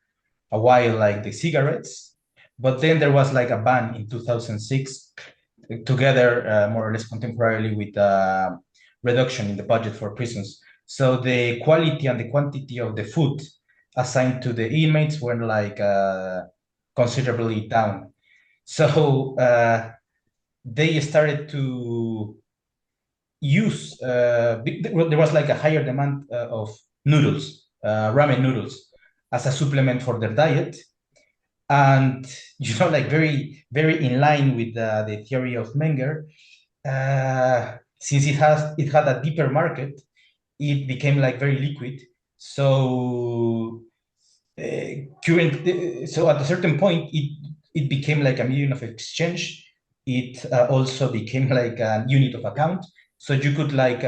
a while like the cigarettes, but then there was like a ban in 2006, together more or less contemporarily with reduction in the budget for prisons. So the quality and the quantity of the food assigned to the inmates were like considerably down. So they started to use, there was like a higher demand of noodles, ramen noodles, as a supplement for their diet. And, like very, very in line with the theory of Menger, since it had a deeper market, it became like very liquid. So so at a certain point, it became like a medium of exchange. It also became like a unit of account. So you could like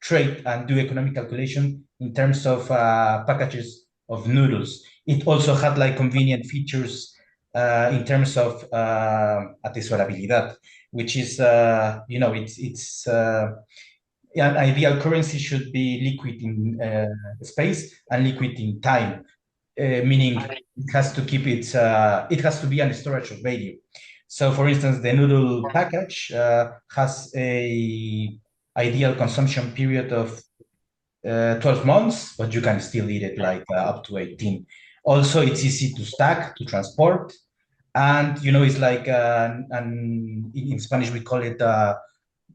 trade and do economic calculation in terms of packages of noodles. It also had like convenient features in terms of atesorabilidad, which is, it's an ideal currency should be liquid in space and liquid in time, meaning it has to keep it has to be a storage of value. So, for instance, the noodle package has a ideal consumption period of 12 months, but you can still eat it like up to 18. Also, it's easy to stack, to transport, and it's like in Spanish we call it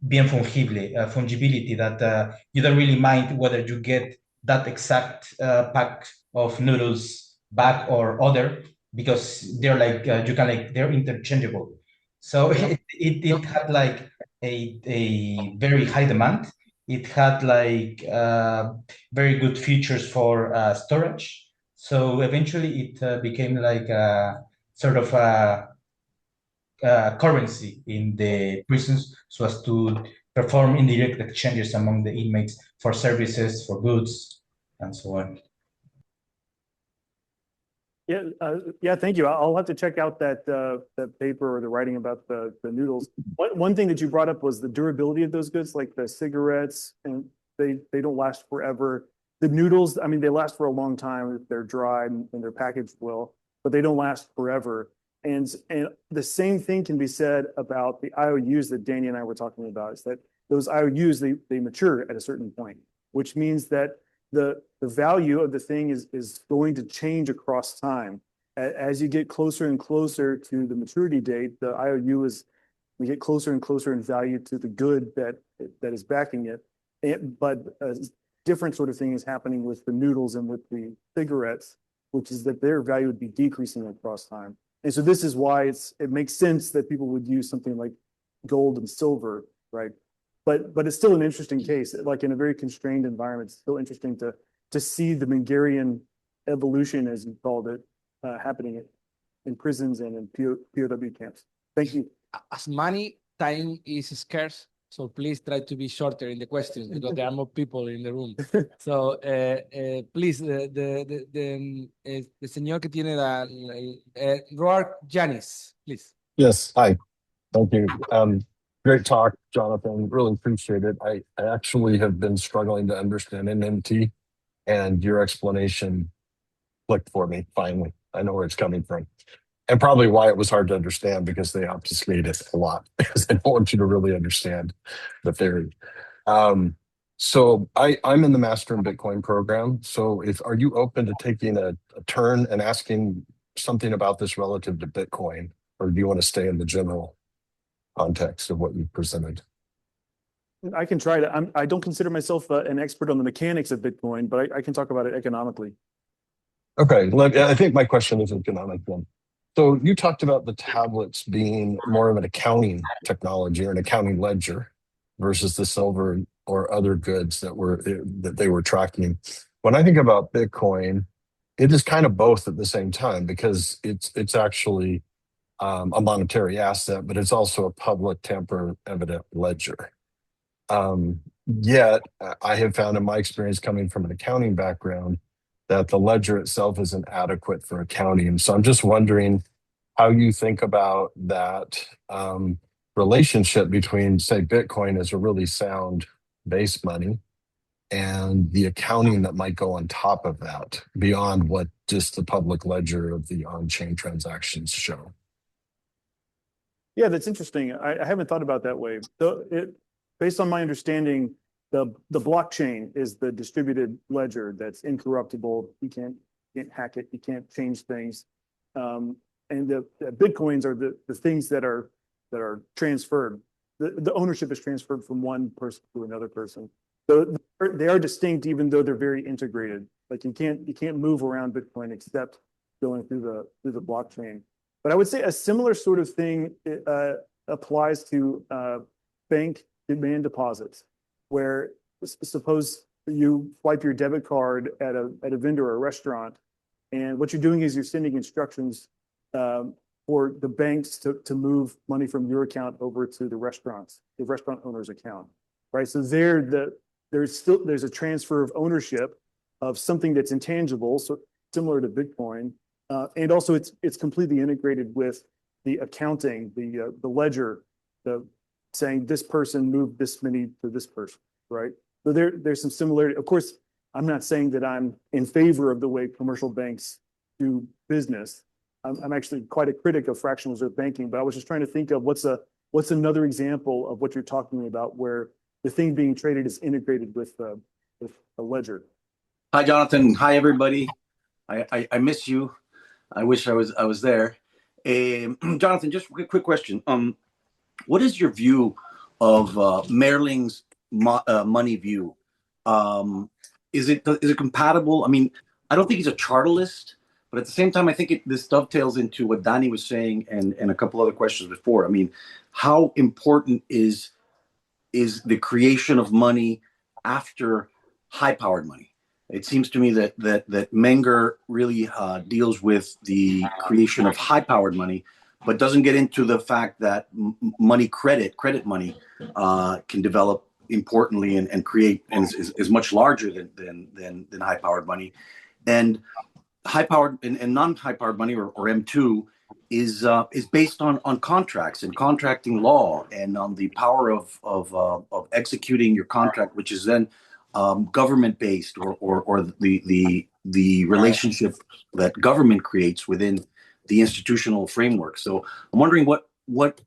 bien fungible, fungibility, that you don't really mind whether you get that exact pack of noodles back or other, because they're like they're interchangeable. So it had like a very high demand. It had like very good features for storage. So eventually it became like a sort of a currency in the prisons, so as to perform indirect exchanges among the inmates for services, for goods, and so on. Yeah, thank you. I'll have to check out that paper or the writing about the noodles. One thing that you brought up was the durability of those goods, like the cigarettes, and they don't last forever. The noodles, I mean, they last for a long time if they're dried and they're packaged well, but they don't last forever. And the same thing can be said about the IOUs that Danny and I were talking about, is that those IOUs, they mature at a certain point, which means that the value of the thing is going to change across time. As you get closer and closer to the maturity date, the IOU we get closer and closer in value to the good that is backing it. But a different sort of thing is happening with the noodles and with the cigarettes, which is that their value would be decreasing across time. And so this is why it makes sense that people would use something like gold and silver, right? But it's still an interesting case. Like in a very constrained environment, it's still interesting to see the Mengerian evolution, as you called it, happening in prisons and in POW camps. Thank you. As money, time is scarce. So please try to be shorter in the questions because there are more people in the room. So please, the señor que tiene Roar Janis, please. Yes, hi. Thank you. Great talk, Jonathan. Really appreciate it. I actually have been struggling to understand NMT, and your explanation clicked for me finally. I know where it's coming from. And probably why it was hard to understand, because they obfuscate it a lot because they don't want you to really understand the theory. So I'm in the Master in Bitcoin program. So are you open to taking a turn and asking something about this relative to Bitcoin, or do you want to stay in the general context of what you presented? I can try to. I don't consider myself an expert on the mechanics of Bitcoin, but I can talk about it economically. Okay, I think my question is economic then. So you talked about the tablets being more of an accounting technology or an accounting ledger versus the silver or other goods that they were tracking. When I think about Bitcoin, it is kind of both at the same time, because it's actually a monetary asset, but it's also a public tamper evident ledger. Yet I have found in my experience coming from an accounting background that the ledger itself isn't adequate for accounting. So I'm just wondering how you think about that relationship between, say, Bitcoin as a really sound base money and the accounting that might go on top of that beyond what just the public ledger of the on-chain transactions show. Yeah, that's interesting. I haven't thought about that way. So based on my understanding, the blockchain is the distributed ledger that's incorruptible. You can't hack it. You can't change things. And the Bitcoins are the things that are transferred. The ownership is transferred from one person to another person. So they are distinct, even though they're very integrated. Like you can't move around Bitcoin except going through the blockchain. But I would say a similar sort of thing applies to bank demand deposits, where suppose you swipe your debit card at a vendor or a restaurant, and what you're doing is you're sending instructions for the banks to move money from your account over to the restaurant owner's account, right? So there's a transfer of ownership of something that's intangible, so similar to Bitcoin. And also it's completely integrated with the accounting, the ledger, saying this person moved this many to this person, right? So there's some similarity. Of course, I'm not saying that I'm in favor of the way commercial banks do business. I'm actually quite a critic of fractional reserve banking, but I was just trying to think of what's another example of what you're talking about, where the thing being traded is integrated with a ledger. Hi, Jonathan. Hi, everybody. I miss you. I wish I was there. Jonathan, just a quick question. What is your view of Merling's money view? Is it compatible? I mean, I don't think he's a chartalist, but at the same time, I think this dovetails into what Danny was saying and a couple other questions before. I mean, how important is the creation of money after high-powered money? It seems to me that Menger really deals with the creation of high-powered money, but doesn't get into the fact that credit money can develop importantly and create and is much larger than high-powered money. And high-powered and non-high-powered money, or M2, is based on contracts and contracting law, and on the power of executing your contract, which is then government based, or the relationship that government creates within the institutional framework. So I'm wondering what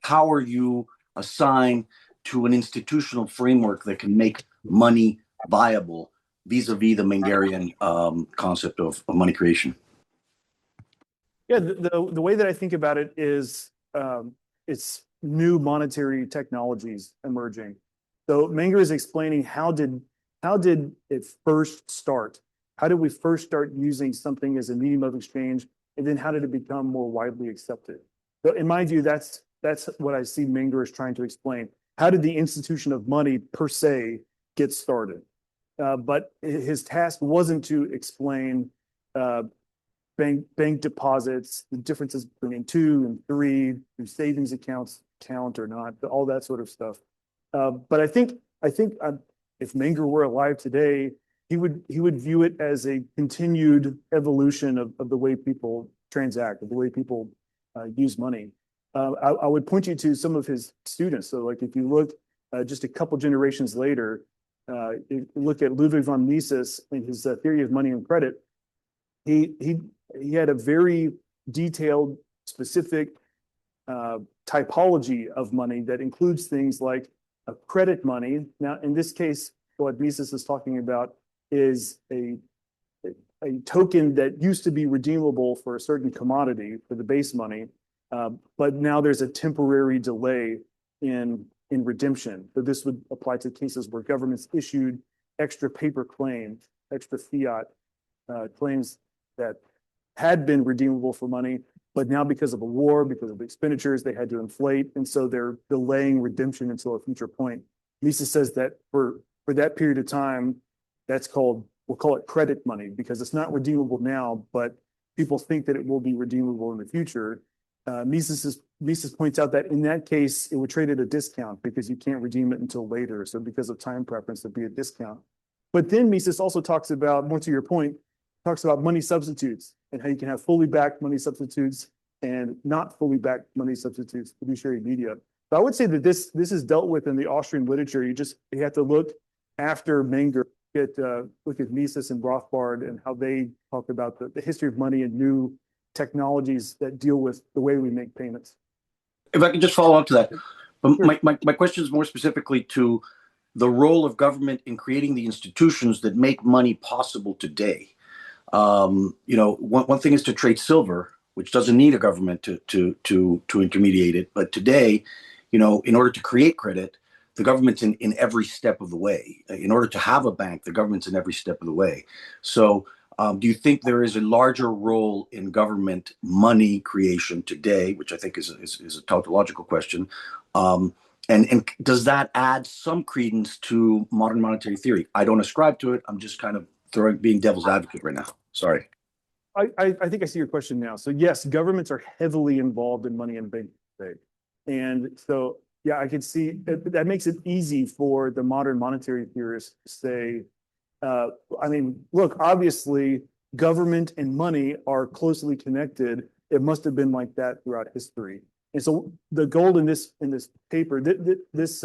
power you assign to an institutional framework that can make money viable vis-a-vis the Mengerian concept of money creation. Yeah, the way that I think about it is it's new monetary technologies emerging. So Menger is explaining how did it first start? How did we first start using something as a medium of exchange, and then how did it become more widely accepted? So in my view, that's what I see Menger is trying to explain. How did the institution of money per se get started? But his task wasn't to explain bank deposits, the differences between 2 and 3, through savings accounts, talent or not, all that sort of stuff. But I think if Menger were alive today, he would view it as a continued evolution of the way people transact, of the way people use money. I would point you to some of his students. So like if you look just a couple generations later, you look at Ludwig von Mises and his theory of money and credit, he had a very detailed, specific typology of money that includes things like a credit money. Now, in this case, what Mises is talking about is a token that used to be redeemable for a certain commodity, for the base money, but now there's a temporary delay in redemption. So this would apply to cases where governments issued extra paper claims, extra fiat claims that had been redeemable for money, but now because of a war, because of expenditures, they had to inflate, and so they're delaying redemption until a future point. Mises says that for that period of time, that's called, we'll call it credit money, because it's not redeemable now, but people think that it will be redeemable in the future. Mises points out that in that case, it would trade at a discount because you can't redeem it until later. So because of time preference, there'd be a discount. But then Mises also talks about, more to your point, talks about money substitutes and how you can have fully backed money substitutes and not fully backed money substitutes, fiduciary media. So I would say that this is dealt with in the Austrian literature. You have to look after Menger, look at Mises and Rothbard and how they talk about the history of money and new technologies that deal with the way we make payments. If I could just follow up to that, Sure. my question is more specifically to the role of government in creating the institutions that make money possible today. One thing is to trade silver, which doesn't need a government to intermediate it. But today, in order to create credit, the government's in every step of the way. In order to have a bank, the government's in every step of the way. So do you think there is a larger role in government money creation today, which I think is a tautological question? And does that add some credence to modern monetary theory? I don't ascribe to it. I'm just kind of being devil's advocate right now. Sorry. I think I see your question now. So yes, governments are heavily involved in money and banking today. And so, yeah, I can see that makes it easy for the modern monetary theorists to say, look, obviously government and money are closely connected. It must have been like that throughout history. And so the goal in this paper, this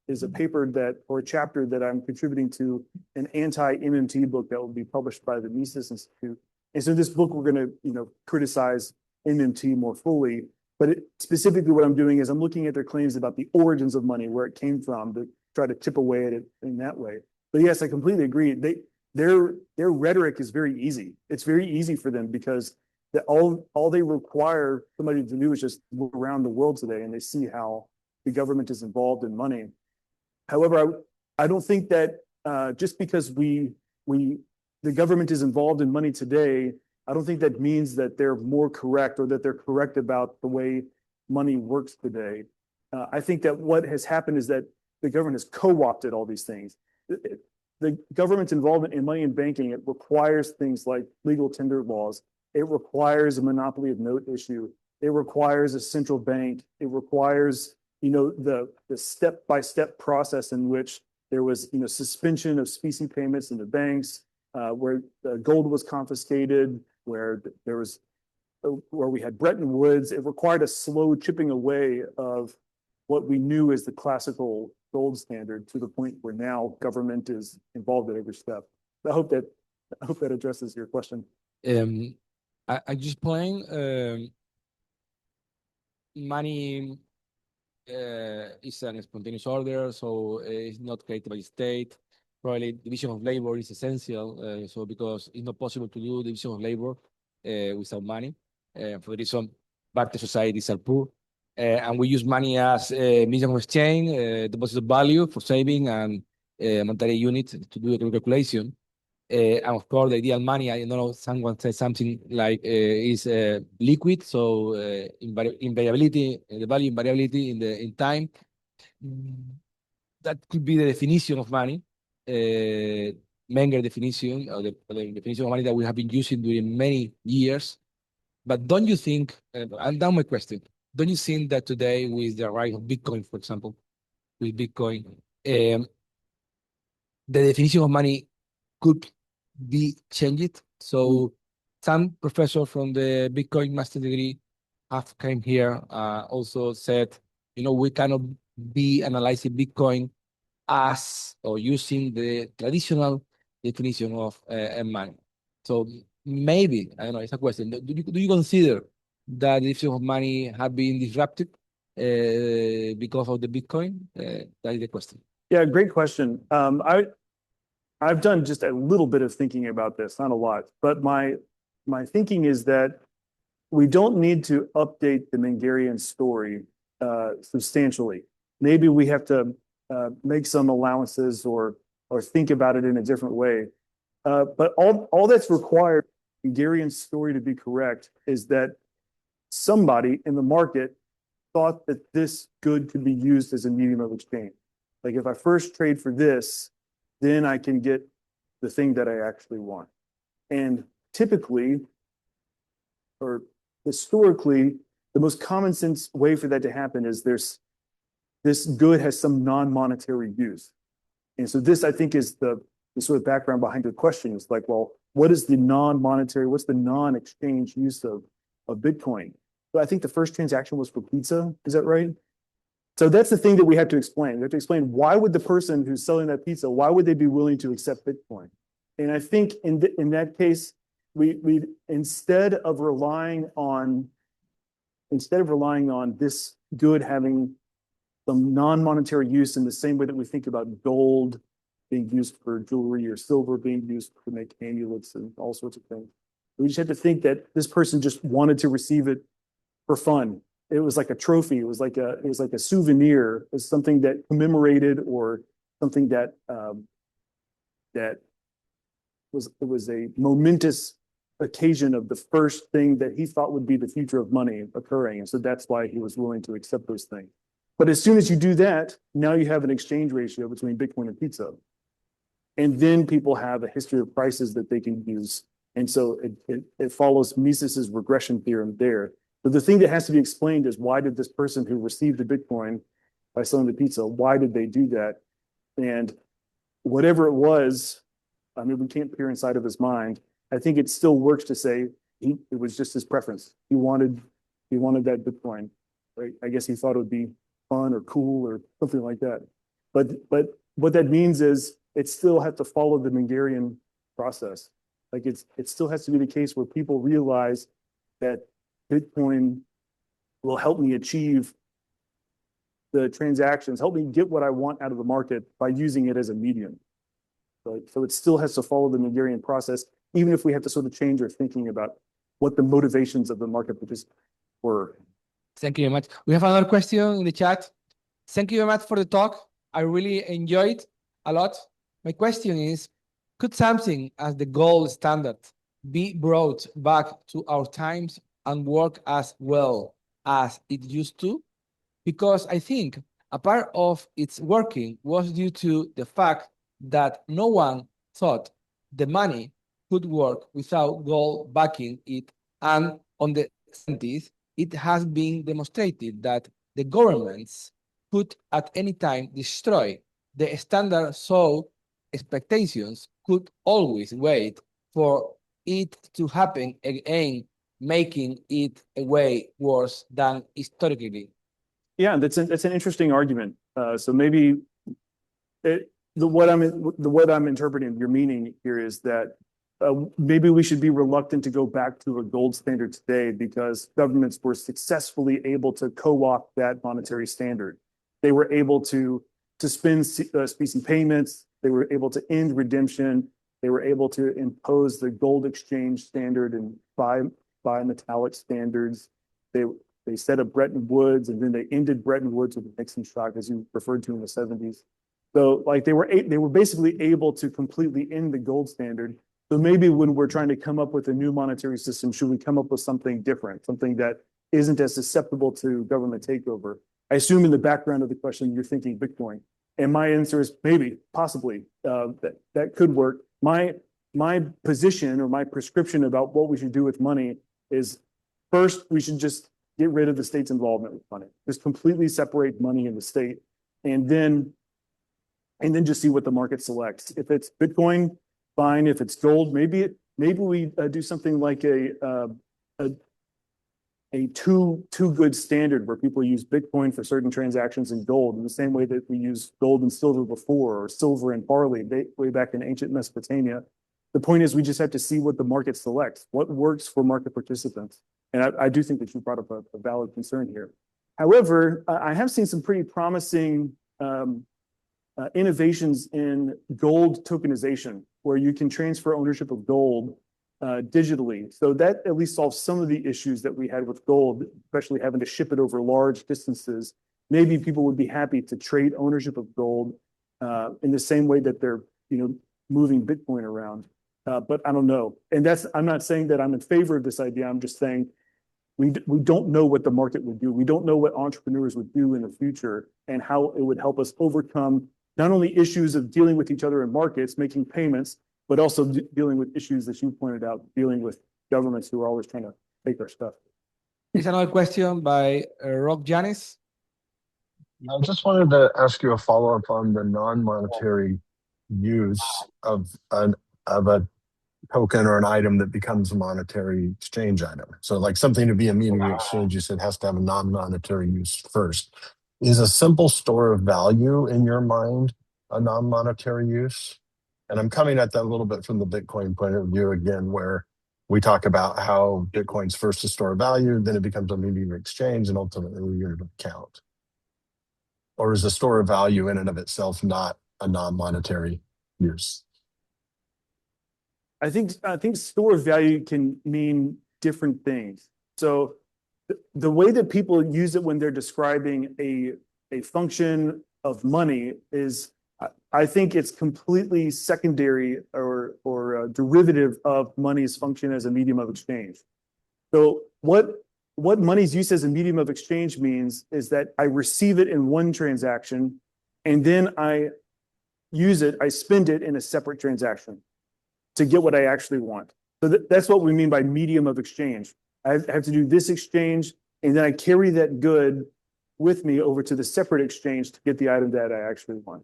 is a paper or a chapter that I'm contributing to an anti-MMT book that will be published by the Mises Institute. And so this book, we're going to, criticize MMT more fully. But specifically what I'm doing is I'm looking at their claims about the origins of money, where it came from, to try to chip away at it in that way. But yes, I completely agree. Their rhetoric is very easy. It's very easy for them because all they require somebody to do is just look around the world today and they see how the government is involved in money. However, I don't think that just because the government is involved in money today, I don't think that means that they're more correct or that they're correct about the way money works today. I think that what has happened is that the government has co-opted all these things. The government's involvement in money and banking, it requires things like legal tender laws. It requires a monopoly of note issue. It requires a central bank. It requires, the step-by-step process in which there was, suspension of specie payments in the banks, where the gold was confiscated, where we had Bretton Woods. It required a slow chipping away of what we knew as the classical gold standard to the point where now government is involved at every step. I hope that addresses your question. I just playing money is an spontaneous order, so it's not created by the state. Probably division of labor is essential, so because it's not possible to do division of labor without money. For the reason, barter societies are poor, and we use money as a medium of exchange, deposit of value for saving, and monetary unit to do the calculation. And of course, the ideal money, I don't know, someone said something like is liquid, so invariability, the value invariability in time. That could be the definition of money. Menger definition, or the definition of money that we have been using during many years. But don't you think, and now my question, don't you think that today with the rise of Bitcoin, for example, with Bitcoin, the definition of money could be changed? So some professor from the Bitcoin master degree have came here, also said, we cannot be analyzing Bitcoin as or using the traditional definition of money. So maybe, I don't know, it's a question. Do you consider that the definition of money have been disrupted because of the Bitcoin? That is the question. Yeah, great question. I've done just a little bit of thinking about this, not a lot, but my thinking is that we don't need to update the Mengerian story substantially. Maybe we have to make some allowances or think about it in a different way. But all that's required for Mengerian's story to be correct is that somebody in the market thought that this good could be used as a medium of exchange. Like if I first trade for this, then I can get the thing that I actually want. And typically, or historically, the most common sense way for that to happen is this good has some non-monetary use. And so this, I think, is the sort of background behind the question is like, well, what is the non-monetary, what's the non-exchange use of Bitcoin? So I think the first transaction was for pizza. Is that right? So that's the thing that we have to explain. We have to explain why would the person who's selling that pizza, why would they be willing to accept Bitcoin? And I think in that case, we instead of relying on this good having some non-monetary use in the same way that we think about gold being used for jewelry or silver being used to make amulets and all sorts of things. We just had to think that this person just wanted to receive it for fun. It was like a trophy. It was like a souvenir. It was something that commemorated or something that was a momentous occasion of the first thing that he thought would be the future of money occurring. And so that's why he was willing to accept those things. But as soon as you do that, now you have an exchange ratio between Bitcoin and pizza. And then people have a history of prices that they can use. And so it follows Mises's regression theorem there. But the thing that has to be explained is why did this person who received the Bitcoin by selling the pizza, why did they do that? And whatever it was, I mean, we can't peer inside of his mind. I think it still works to say it was just his preference. He wanted that Bitcoin, right? I guess he thought it would be fun or cool or something like that. But what that means is it still has to follow the Mengerian process. Like it still has to be the case where people realize that Bitcoin will help me achieve the transactions, help me get what I want out of the market by using it as a medium. So it still has to follow the Mengerian process, even if we have to sort of change our thinking about what the motivations of the market were. Thank you very much. We have another question in the chat. Thank you very much for the talk. I really enjoyed a lot. My question is, could something as the gold standard be brought back to our times and work as well as it used to? Because I think a part of its working was due to the fact that no one thought the money could work without gold backing it. And on the 70s, it has been demonstrated that the governments could at any time destroy the standard, so expectations could always wait for it to happen again, making it a way worse than historically. Yeah, that's an interesting argument. So maybe what I'm interpreting your meaning here is that maybe we should be reluctant to go back to a gold standard today because governments were successfully able to co-opt that monetary standard. They were able to suspend specie payments. They were able to end redemption. They were able to impose the gold exchange standard and buy metallic standards. They set up Bretton Woods, and then they ended Bretton Woods with the Nixon shock, as you referred to in the 70s. So like they were basically able to completely end the gold standard. So maybe when we're trying to come up with a new monetary system, should we come up with something different, something that isn't as susceptible to government takeover? I assume in the background of the question, you're thinking Bitcoin. And my answer is maybe, possibly, that could work. My position or my prescription about what we should do with money is first, we should just get rid of the state's involvement with money. Just completely separate money and the state, and then just see what the market selects. If it's Bitcoin, fine. If it's gold, maybe we do something like a too good standard where people use Bitcoin for certain transactions and gold in the same way that we use gold and silver before, or silver and barley way back in ancient Mesopotamia. The point is we just have to see what the market selects, what works for market participants. And I do think that you brought up a valid concern here. However, I have seen some pretty promising innovations in gold tokenization, where you can transfer ownership of gold digitally. So that at least solves some of the issues that we had with gold, especially having to ship it over large distances. Maybe people would be happy to trade ownership of gold in the same way that they're, moving Bitcoin around. But I don't know. And I'm not saying that I'm in favor of this idea. I'm just saying we don't know what the market would do. We don't know what entrepreneurs would do in the future and how it would help us overcome not only issues of dealing with each other in markets, making payments, but also dealing with issues that you pointed out, dealing with governments who are always trying to take our stuff. Here's another question by Rob Janis. I just wanted to ask you a follow-up on the non-monetary use of a token or an item that becomes a monetary exchange item. So like something to be immediately exchanged, you said has to have a non-monetary use first. Is a simple store of value in your mind a non-monetary use? And I'm coming at that a little bit from the Bitcoin point of view again, where we talk about how Bitcoin's first a store of value, then it becomes a medium of exchange, and ultimately a unit of account. Or is a store of value in and of itself not a non-monetary use? I think store of value can mean different things. So the way that people use it when they're describing a function of money is, I think it's completely secondary or derivative of money's function as a medium of exchange. So what money's use as a medium of exchange means is that I receive it in one transaction, and then I use it, I spend it in a separate transaction to get what I actually want. So that's what we mean by medium of exchange. I have to do this exchange, and then I carry that good with me over to the separate exchange to get the item that I actually want.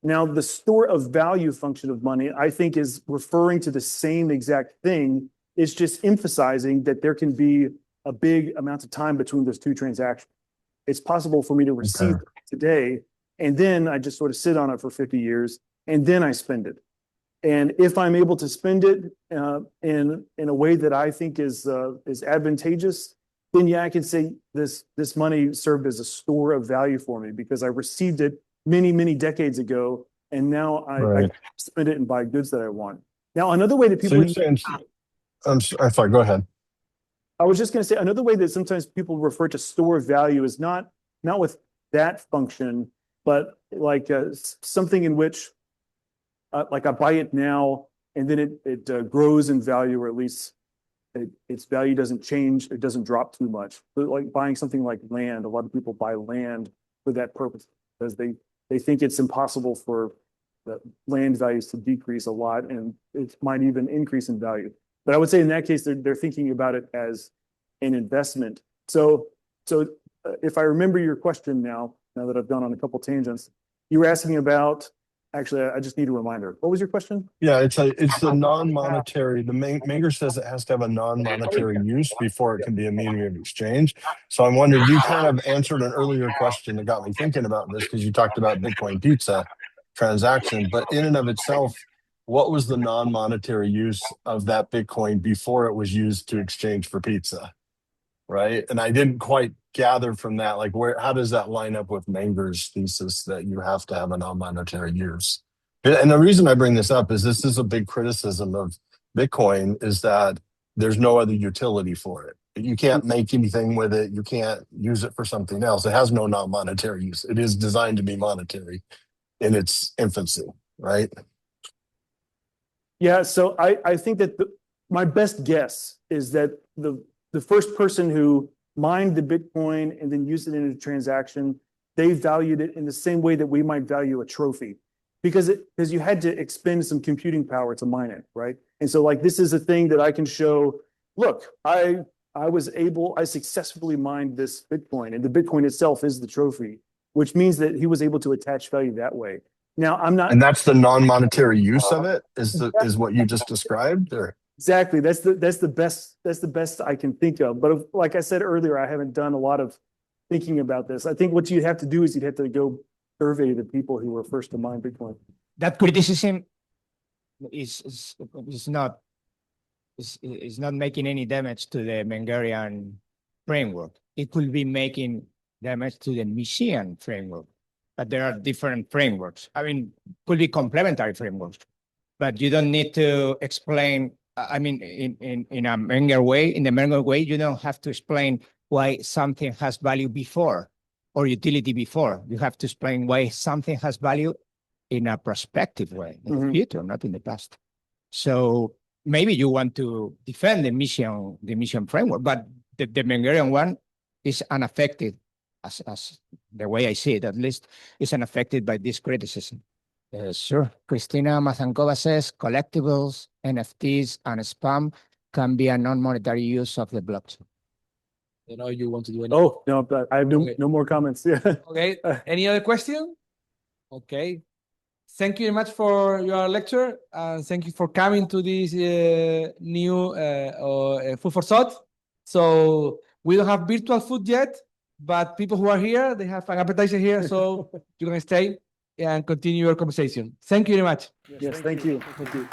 Now, the store of value function of money, I think, is referring to the same exact thing. It's just emphasizing that there can be a big amount of time between those two transactions. It's possible for me to receive it today, and then I just sort of sit on it for 50 years, and then I spend it. And if I'm able to spend it in a way that I think is advantageous, then yeah, I can say this money served as a store of value for me because I received it many decades ago, and now I spend it and buy goods that I want. Now, another way that people. So you're saying, I'm sorry. Go ahead. I was just going to say another way that sometimes people refer to store of value is not with that function, but like something in which. Like I buy it now, and then it grows in value, or at least its value doesn't change. It doesn't drop too much. But like buying something like land, a lot of people buy land for that purpose because they think it's impossible for the land values to decrease a lot, and it might even increase in value. But I would say in that case, they're thinking about it as an investment. So if I remember your question now that I've gone on a couple tangents, you were asking about. Actually, I just need a reminder. What was your question? Yeah, it's the non-monetary. The Menger says it has to have a non-monetary use before it can be a medium of exchange. So I'm wondering, you kind of answered an earlier question that got me thinking about this because you talked about Bitcoin pizza transaction, but in and of itself, what was the non-monetary use of that Bitcoin before it was used to exchange for pizza? Right. And I didn't quite gather from that, like how does that line up with Menger's thesis that you have to have a non-monetary use? And the reason I bring this up is this is a big criticism of Bitcoin is that there's no other utility for it. You can't make anything with it. You can't use it for something else. It has no non-monetary use. It is designed to be monetary in its infancy, right? Yeah, so I think that my best guess is that the first person who mined the Bitcoin and then used it in a transaction, they valued it in the same way that we might value a trophy, because you had to expend some computing power to mine it, right? And so like this is a thing that I can show. Look, I I successfully mined this Bitcoin, and the Bitcoin itself is the trophy, which means that he was able to attach value that way. Now, I'm not And that's the non-monetary use of it, is what you just described, or? exactly. That's the best I can think of. But like I said earlier, I haven't done a lot of thinking about this. I think what you'd have to do is you'd have to go survey the people who were first to mine Bitcoin. That criticism is not making any damage to the Mengerian framework. It could be making damage to the Michian framework, but there are different frameworks. I mean, could be complementary frameworks, but you don't need to explain. I mean, in a Menger way, in the Menger way, you don't have to explain why something has value before or utility before. You have to explain why something has value in a prospective way, in the future, not in the past. So maybe you want to defend the mission framework, but the Mengerian one is unaffected, as the way I see it, at least, is unaffected by this criticism. Sure. Christina Mazankova says collectibles, NFTs, and spam can be a non-monetary use of the blockchain. You know, you want to do any? Oh, no, but I have no more comments. Yeah. Okay. Any other question? Okay. Thank you very much for your lecture, and thank you for coming to this new food for thought. So we don't have virtual food yet, but people who are here, they have an appetizer here, so you can stay and continue your conversation. Thank you very much. Yes, thank you. Thank you.